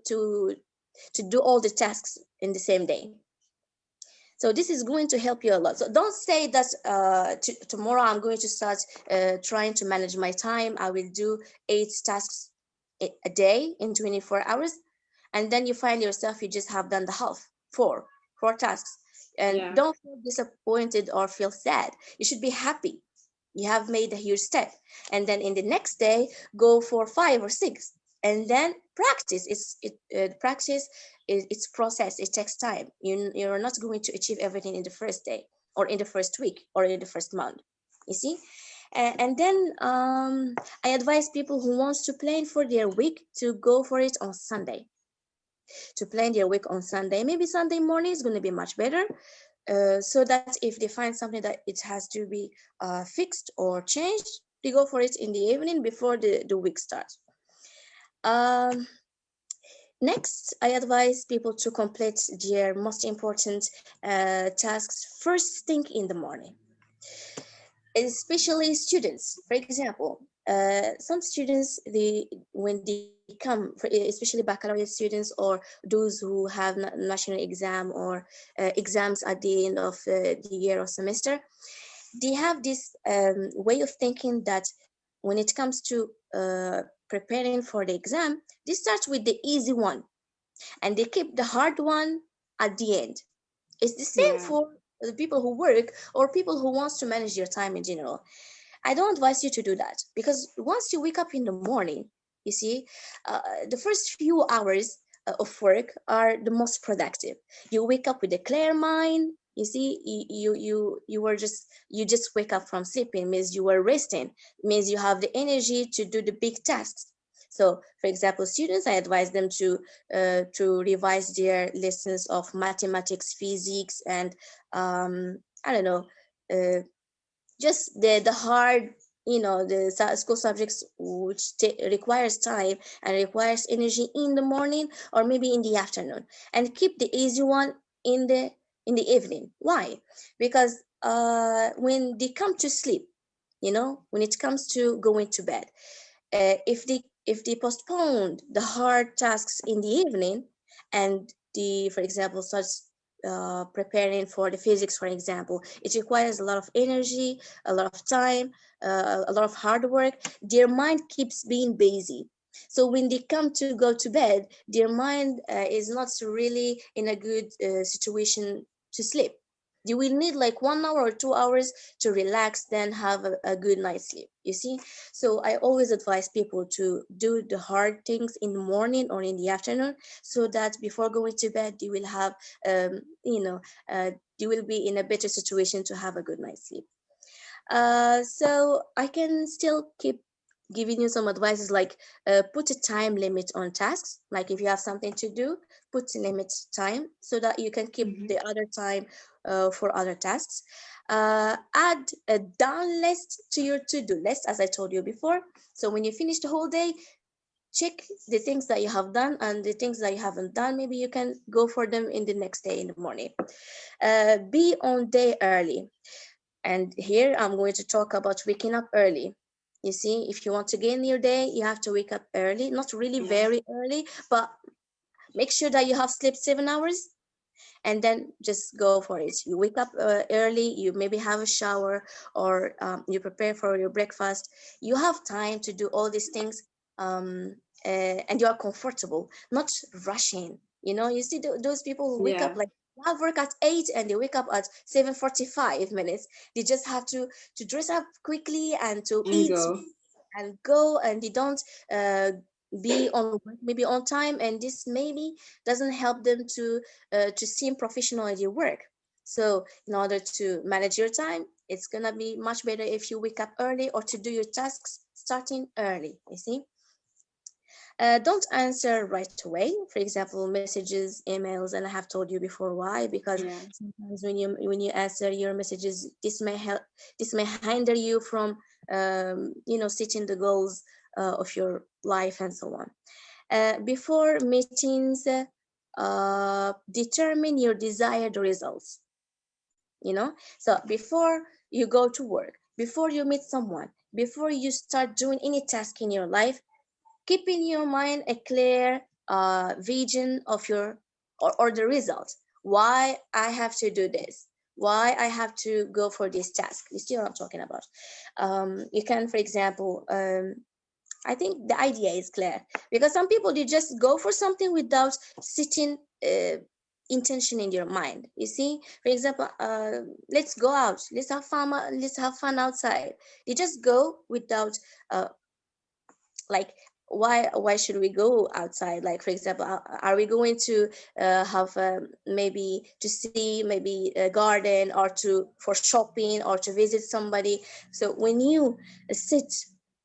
do all the tasks in the same day. So this is going to help you a lot. So don't say that tomorrow I'm going to start trying to manage my time. I will do 8 tasks a day in 24 hours. And then you find yourself, you just have done the half, four tasks. And Yeah. don't feel disappointed or feel sad. You should be happy. You have made a huge step. And then in the next day, go for 5 or 6. And then practice. Practice it's process. It takes time. You're not going to achieve everything in the first day or in the first week or in the first month. You see, and then I advise people who wants to plan for their week to go for it on Sunday. to plan their week on Sunday. Maybe Sunday morning is going to be much better, so that if they find something that it has to be fixed or changed, they go for it in the evening before the week starts. Next, I advise people to complete their most important tasks first thing in the morning, especially students. For example, some students, when they come, especially baccalaureate students or those who have national exam or exams at the end of the year or semester, they have this way of thinking that when it comes to preparing for the exam, they start with the easy one and they keep the hard one at the end. It's the same for the people who work or people who wants to manage their time in general. I don't advise you to do that, because once you wake up in the morning, you see, the first few hours of work are the most productive. You wake up with a clear mind. You see, you just wake up from sleeping, means you were resting, means you have the energy to do the big tasks. So, for example, students, I advise them to revise their lessons of mathematics, physics, and I don't know, just the hard, the school subjects which requires time and requires energy in the morning or maybe in the afternoon, and keep the easy one in the evening. Why? Because when they come to sleep, when it comes to going to bed, if they postponed the hard tasks in the evening, and for example, such preparing for the physics, for example, it requires a lot of energy, a lot of time, a lot of hard work. Their mind keeps being busy. So when they come to go to bed, their mind is not really in a good situation to sleep. You will need like 1 hour or 2 hours to relax, then have a good night's sleep, you see. So I always advise people to do the hard things in the morning or in the afternoon, so that before going to bed, you will have, you will be in a better situation to have a good night's sleep. So I can still keep giving you some advices, like put a time limit on tasks. Like if you have something to do, put a limit time so that you can keep the other time for other tasks. Add a down list to your to-do list, as I told you before. So when you finish the whole day, check the things that you have done, and the things that you haven't done, maybe you can go for them in the next day in the morning. Be on day early. And here I'm going to talk about waking up early. You see, if you want to gain your day, you have to wake up early, not really very early, but make sure that you have slept 7 hours, and then just go for it. You wake up early, you maybe have a shower, or you prepare for your breakfast. You have time to do all these things, and you are comfortable, not rushing. You see those people who wake up like, have work at 8 and they wake up at 7:45 minutes. They just have to dress up quickly and to eat and go, and they don't be on maybe on time, and this maybe doesn't help them to seem professional at your work. So in order to manage your time, it's gonna be much better if you wake up early, or to do your tasks starting early, you see. Don't answer right away, for example, messages, emails, and I have told you before why, because sometimes when you answer your messages, this may hinder you from setting the goals of your life and so on. Before meetings, determine your desired results. So before you go to work, before you meet someone, before you start doing any task in your life, keep in your mind a clear vision of your or the result. Why I have to do this, why I have to go for this task. You see what I'm talking about? You can, for example, I think the idea is clear, because some people, they just go for something without setting intention in your mind. You see, for example, let's go out, let's have fun outside. They just go without like, why should we go outside? Like, for example, are we going to have maybe to see maybe a garden, or for shopping, or to visit somebody? So when you set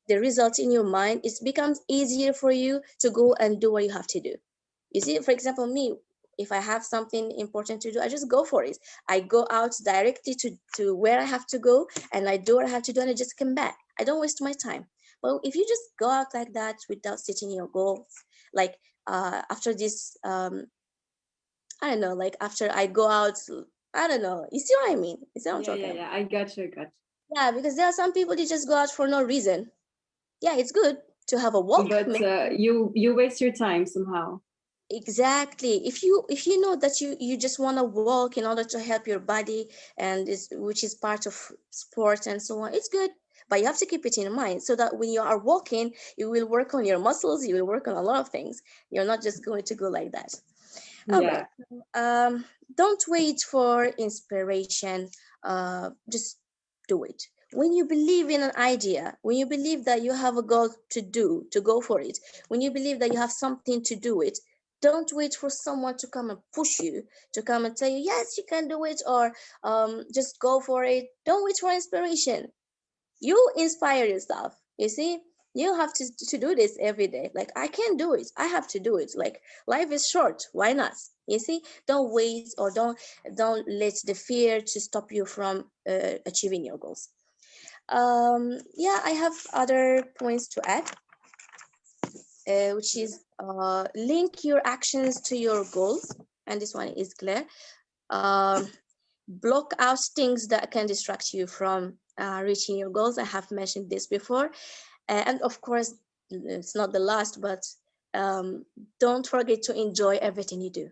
the result in your mind, it becomes easier for you to go and do what you have to do. You see, for example, me, if I have something important to do, I just go for it. I go out directly to where I have to go, and I do what I have to do, and I just come back. I don't waste my time. But if you just go out like that without setting your goals, like after this, I don't know, like after I go out, I don't know. You see what I mean? You see what I'm talking about? Yeah. I got you. Yeah, because there are some people they just go out for no reason. Yeah, it's good to have a walk. But you waste your time somehow. Exactly. If you know that you just want to walk in order to help your body, and is which is part of sport and so on, it's good. But you have to keep it in mind so that when you are walking, you will work on your muscles, you will work on a lot of things. You're not just going to go like that. All right. Yeah. Don't wait for inspiration. Just do it. When you believe in an idea, when you believe that you have a goal to go for it, when you believe that you have something to do it, don't wait for someone to come and push you, to come and tell you, yes, you can do it, or just go for it. Don't wait for inspiration. You inspire yourself. You see, you have to do this every day. Like, I can't do it, I have to do it. Like, life is short, why not? You see, don't wait, or don't let the fear to stop you from achieving your goals. Yeah, I have other points to add, which is link your actions to your goals, and this one is clear. um, Block out things that can distract you from reaching your goals. I have mentioned this before. And of course, it's not the last, but don't forget to enjoy everything you do.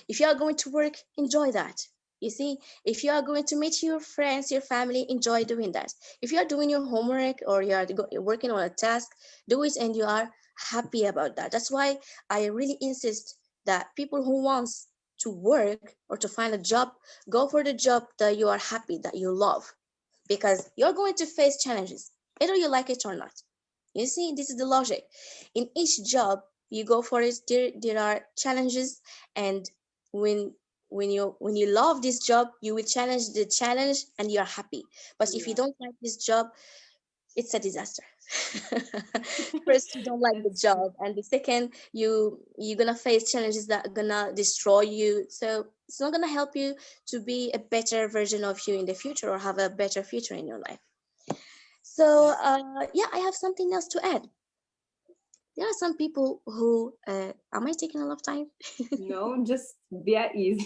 If you are going to work, enjoy that. You see, if you are going to meet your friends, your family, enjoy doing that. If you are doing your homework, or you are working on a task, do it and you are happy about that. That's why I really insist that people who wants to work or to find a job, go for the job that you are happy, that you love, because you're going to face challenges, either you like it or not. You see, this is the logic. In each job you go for it, there are challenges, and when when you love this job, you will challenge the challenge and you're happy. But if you don't like this job, it's a disaster. First, you don't like the That's true. job, and the second, you're gonna face challenges that are gonna destroy you. So it's not gonna help you to be a better version of you in the future, or have a better future in your life. So yeah, I have something else to add. There are some people who am I taking a lot of time? No, just be at ease.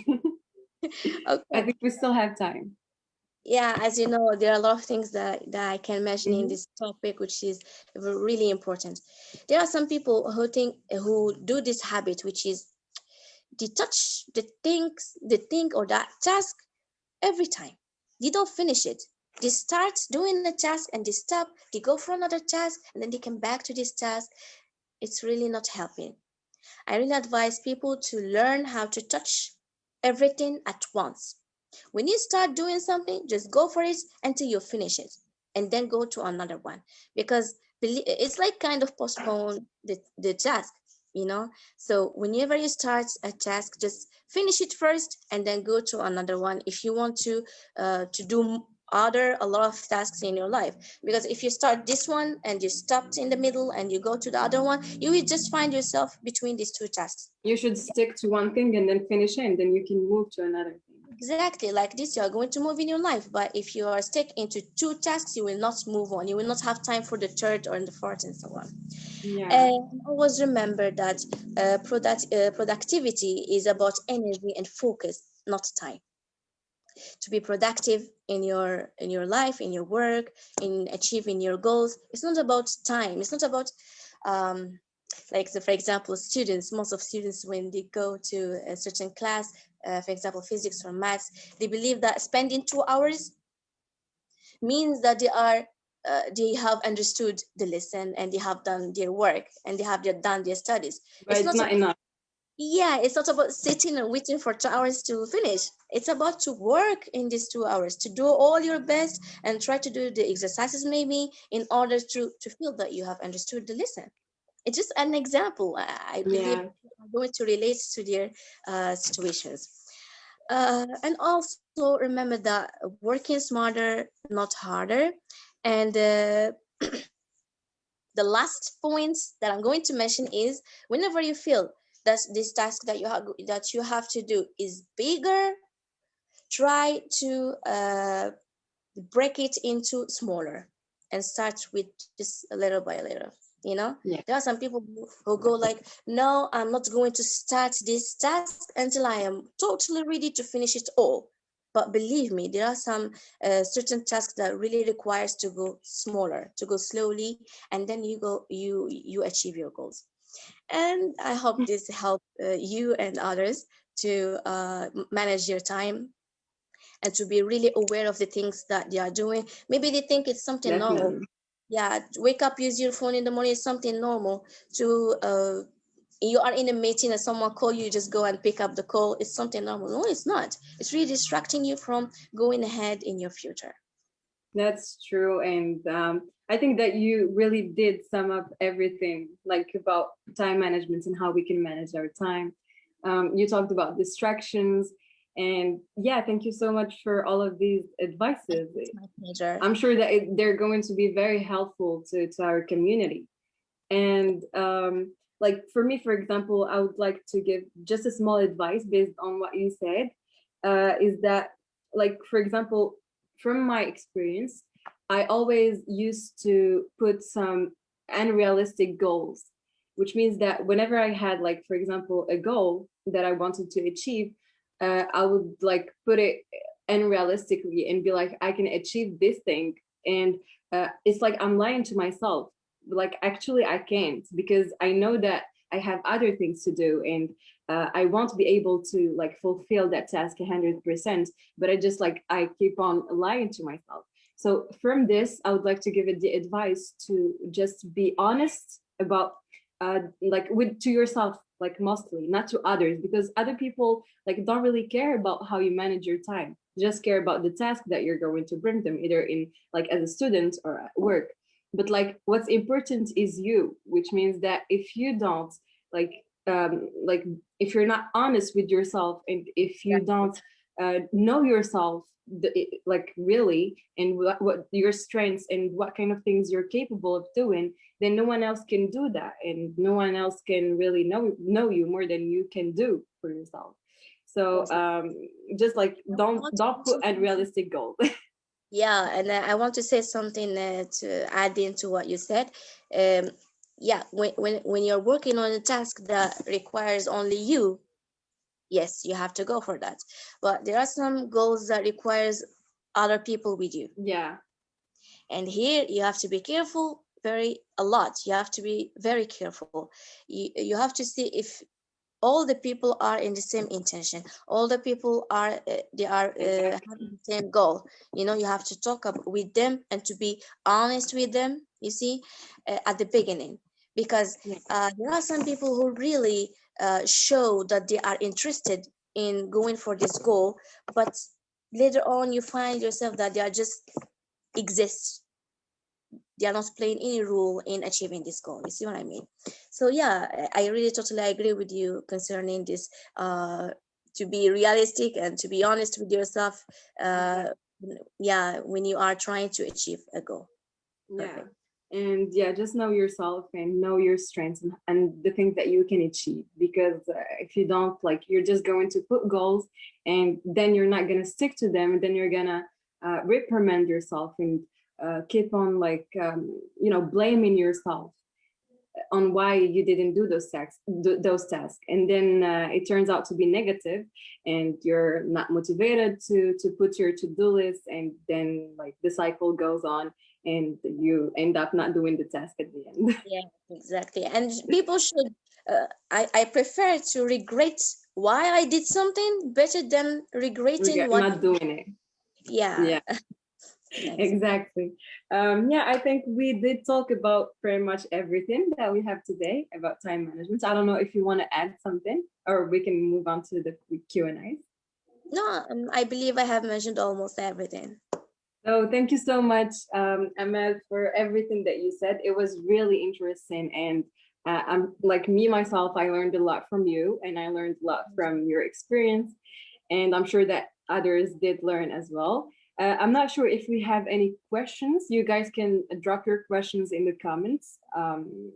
I Okay. think we still have time. Yeah, as you know, there are a lot of things that I can mention in Hmm. this topic, which is really important. There are some people who do this habit, which is they touch the thing or that task every time. They don't finish it. They start doing a task and they stop, they go for another task, and then they come back to this task. It's really not helping. I really advise people to learn how to touch everything at once. When you start doing something, just go for it until you finish it, and then go to another one. Because it's like kind of postpone the task, you know? So whenever you start a task, just finish it first and then go to another one if you want to do other a lot of tasks in your life. Because if you start this one and you stopped in the middle and you go to the other one, you will just find yourself between these two tasks. You should stick to one thing and then finish it, and then you can move to another thing. Exactly, like this, you are going to move in your life. But if you are stuck into two tasks, you will not move on. You will not have time for the third or the fourth, and so on. Yeah. And always remember that productivity is about energy and focus, not time. To be productive in your life, in your work, in achieving your goals, it's not about time. It's not about um, like for example, students. Most of students, when they go to a certain class, for example, physics or maths, they believe that spending 2 hours means that they have understood the lesson and they have done their work and they have done their studies. But It's it's not not enough. Yeah, it's not about sitting and waiting for 2 hours to finish. It's about to work in these 2 hours, to do all your best and try to do the exercises maybe in order to feel that you have understood the lesson. It's just an example. I believe Yeah. I'm going to relate to their situations. And also remember that working smarter, not harder. And the last point that I'm going to mention is, whenever you feel this task that you have to do is bigger, try to break it into smaller and start with just a little by little. Yeah. There are some people who go like, no, I'm not going to start this task until I am totally ready to finish it all. But believe me, there are some certain tasks that really requires to go smaller, to go slowly, and then you achieve your goals. And I hope this help you and others to manage your time and to be really aware of the things that they are doing. Maybe they think it's something normal. Definitely. Yeah, wake up, use your phone in the morning is something normal. To you are in a meeting and someone call you, just go and pick up the call. It's something normal. No, it's not. It's really distracting you from going ahead in your future. That's true. And I think that you really did sum up everything, like about time management and how we can manage our time. You talked about distractions. And yeah, thank you so much for all of these advices. It's my pleasure. I'm sure that they're going to be very helpful to our community. And like for me, for example, I would like to give just a small advice based on what you said, is that, like, for example, from my experience, I always used to put some unrealistic goals, which means that whenever I had, like, for example, a goal that I wanted to achieve, I would like put it unrealistically and be like, I can achieve this thing. And it's like I'm lying to myself. Like, actually, I can't, because I know that I have other things to do, and I won't be able to like fulfill that task 100%. But I keep on lying to myself. So from this, I would like to give it the advice to just be honest about like with to yourself, like mostly, not to others, because other people like don't really care about how you manage your time. Just care about the task that you're going to bring them, either in like as a student or at work. But like what's important is you, which means that if you don't like like if you're not honest with yourself, and if you don't know yourself like really, and what your strengths and what kind of things you're capable of doing, then no one else can do that, and no one else can really know you more than you can do for yourself. So just like don't put unrealistic goals. Yeah, and I want to say something to add into what you said. Um, yeah, when you're working on a task that requires only you, yes, you have to go for that. But there are some goals that requires other people with you, Yeah, and here you have to be careful a lot. You have to be very careful. You have to see if all the people are in the same intention, all the people are they are having the same goal. You have to talk with them and to be honest with them, you see, at the beginning, because there are some people who really show that they are interested in going for this goal, but later on you find yourself that they are just exist. They are not playing any role in achieving this goal. You see what I mean? So yeah, I really totally agree with you concerning this, to be realistic and to be honest with yourself, yeah, when you are trying to achieve a goal. yeah. Perfect. And yeah, just know yourself and know your strengths, and the things that you can achieve, because if you don't, like, you're just going to put goals and then you're not going to stick to them, and then you're going to reprimand yourself and keep on like blaming yourself on why you didn't do those tasks, and then it turns out to be negative, and you're not motivated to put your to-do list, and then like the cycle goes on, and you end up not doing the task at the end. Yeah, exactly. And people should, I prefer to regret why I did something better than regretting what. Not doing it. Yeah. Yeah. Yeah, Exactly. Yeah, I think we did talk about pretty much everything that we have today about time management. I don't know if you want to add something, or we can move on to the Q&A. no, I believe I have mentioned almost everything. So thank you so much, Amel, for everything that you said. It was really interesting, and I'm like me myself. I learned a lot from you, and I learned a lot from your experience, and I'm sure that others did learn as well. I'm not sure if we have any questions. You guys can drop your questions in the comments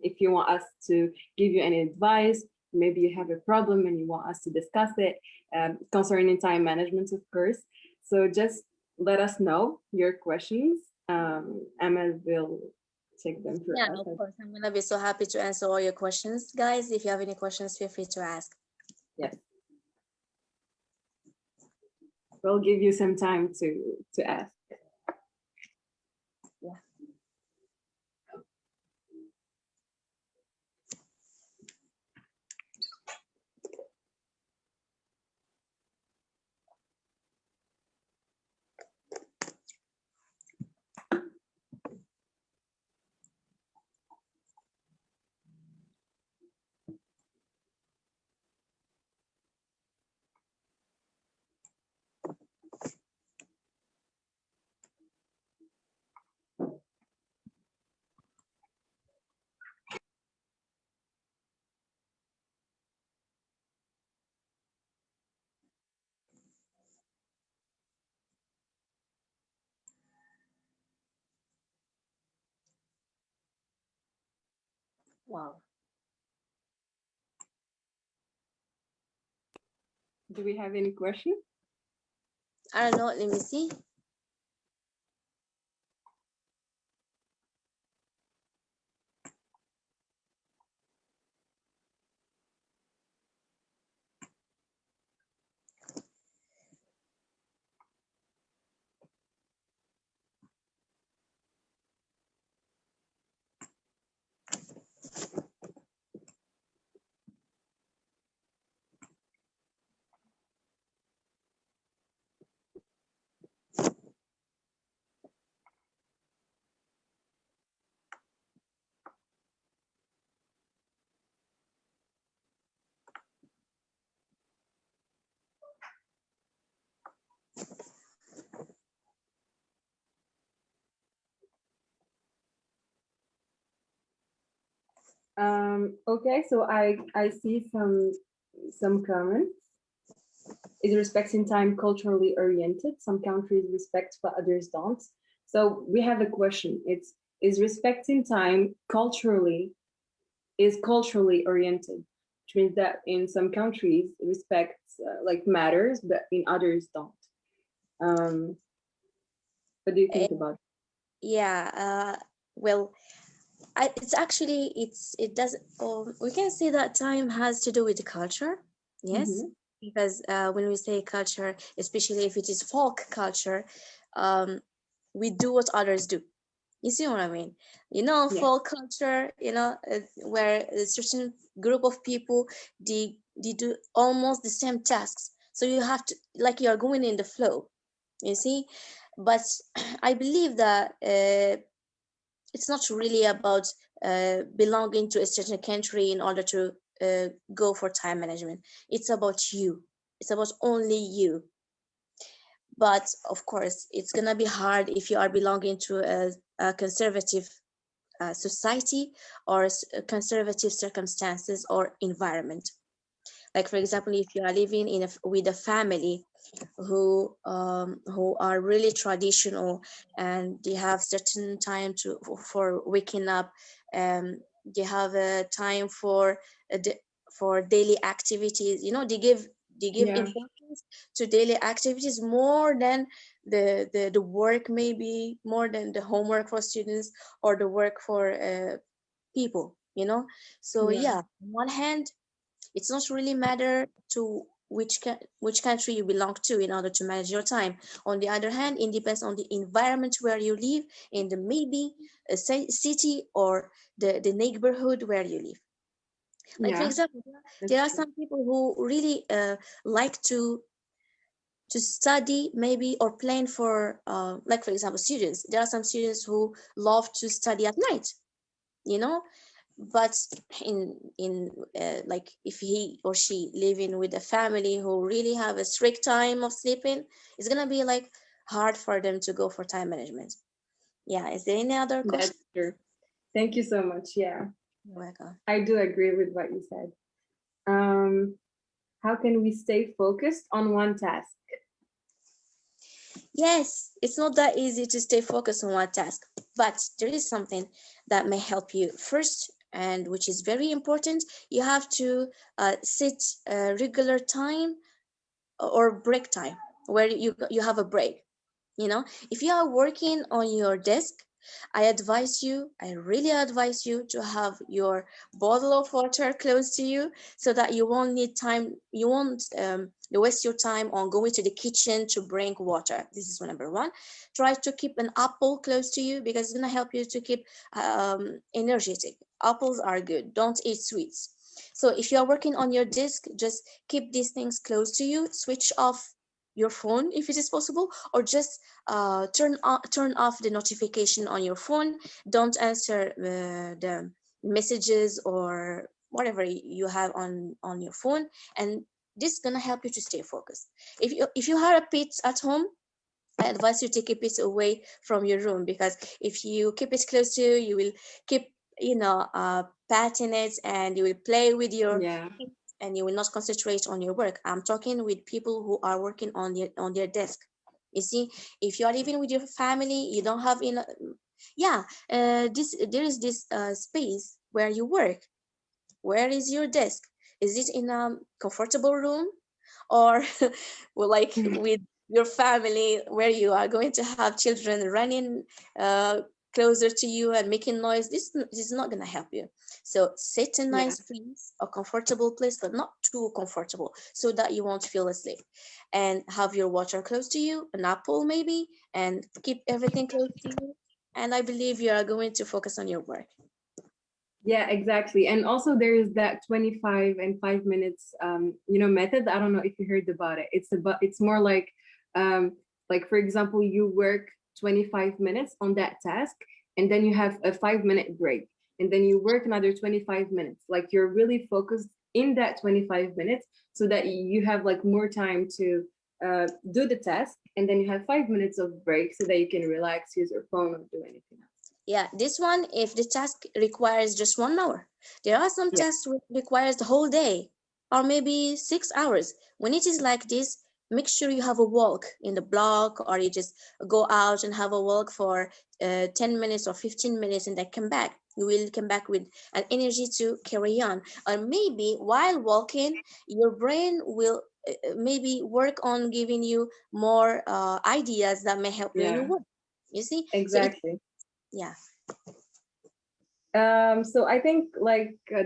if you want us to give you any advice, maybe you have a problem and you want us to discuss it, concerning time management, of course. So just let us know your questions. Emma will take them for Yeah, us. of course. I'm gonna be so happy to answer all your questions, guys. If you have any questions, feel free to ask. Yes. We'll give you some time to ask. Yeah. Wow. Do we have any questions? I don't know. Let me see. Okay, so I see some comments. Is respecting time culturally oriented? Some countries respect, but others don't. So we have a question. Is respecting time culturally oriented, which means that in some countries respect like matters, but in others don't. What do you think about it? Yeah. Well, it's actually it does. We can say that time has to do with the culture. Yes, Mhm. because when we say culture, especially if it is folk culture, um, we do what others do. You see what I mean? Yeah, Folk culture, where a certain group of people, they do almost the same tasks. So you have to, like, you are going in the flow, you see. But I believe that it's not really about belonging to a certain country in order to go for time management. It's about you. It's about only you. But of course, it's gonna be hard if you are belonging to a conservative society or conservative circumstances or environment. Like, for example, if you are living with a family who are really traditional, and they have certain time for waking up, um, they have a time for daily activities. They give yeah, importance to daily activities more than the work, maybe more than the homework for students or the work for people. So yeah. yeah, on one hand, it's not really matter to which country you belong to in order to manage your time. On the other hand, it depends on the environment where you live, in the maybe a city or the neighborhood where you live. Like, for Yeah, example, there that's are true. some people who really like to study, maybe, or plan for like, for example, students. There are some students who love to study at night, you know but in like, if he or she living with a family who really have a strict time of sleeping, it's gonna be like hard for them to go for time management. Yeah, is there any other question? That's true. Thank you so much. Yeah, You're welcome. I do agree with what you said. Um, how can we stay focused on one task? Yes, it's not that easy to stay focused on one task, but there is something that may help you. First, and which is very important, you have to set a regular time or break time where you have a break. If you are working on your desk, I really advise you to have your bottle of water close to you, so that you won't need time, you won't waste your time on going to the kitchen to bring water. This is number one. Try to keep an apple close to you, because it's going to help you to keep energetic. Apples are good. Don't eat sweets. So if you are working on your desk, just keep these things close to you. Switch off your phone if it is possible, or just turn off the notification on your phone. Don't answer the messages or whatever you have on your phone, and this is gonna help you to stay focused. If you have a pet at home, I advise you to keep it away from your room, because if you keep it close to you, you will keep patting it, and you will play with your Yeah. feet, and you will not concentrate on your work. I'm talking with people who are working on their desk. You see, if you are living with your family, you don't have enough. Yeah, there is this space where you work. Where is your desk? Is it in a comfortable room, or well, like with your family, where you are going to have children running closer to you and making noise? This is not going to help you. So sit in a Yeah. nice place, a comfortable place, but not too comfortable, so that you won't feel asleep. And have your water close to you, an apple maybe, and keep everything close to you. And I believe you are going to focus on your work. Yeah, exactly. And also there is that 25 and 5 minutes method. I don't know if you heard about it. It's more like for example, you work 25 minutes on that task, and then you have a 5 minute break, and then you work another 25 minutes. Like you're really focused in that 25 minutes, so that you have like more time to do the task, and then you have 5 minutes of break so that you can relax, use your phone, or do anything else. Yeah, this one, if the task requires just 1 hour, there are some Yeah. tasks which requires the whole day or maybe 6 hours. When it is like this, make sure you have a walk in the block, or you just go out and have a walk for 10 minutes or 15 minutes, and then come back. You will come back with an energy to carry on. Or maybe while walking, your brain will maybe work on giving you more ideas that may help you in your Yeah, work. You see? So it, exactly. yeah. So I think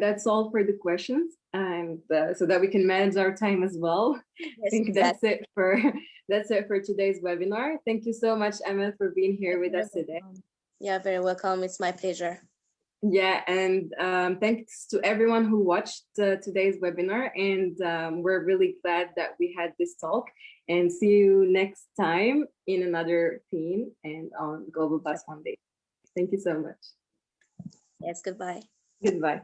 that's all for the questions, and so that we can manage our time as well. I Yes, think exactly. that's it for today's webinar. Thank you so much, Emma, for being here You're with very us today. welcome. You're very welcome. It's my pleasure. Yeah, and thanks to everyone who watched today's webinar. And we're really glad that we had this talk. And see you next time in another theme and on Global Bus One Day. Thank you so much. Yes, goodbye. Goodbye.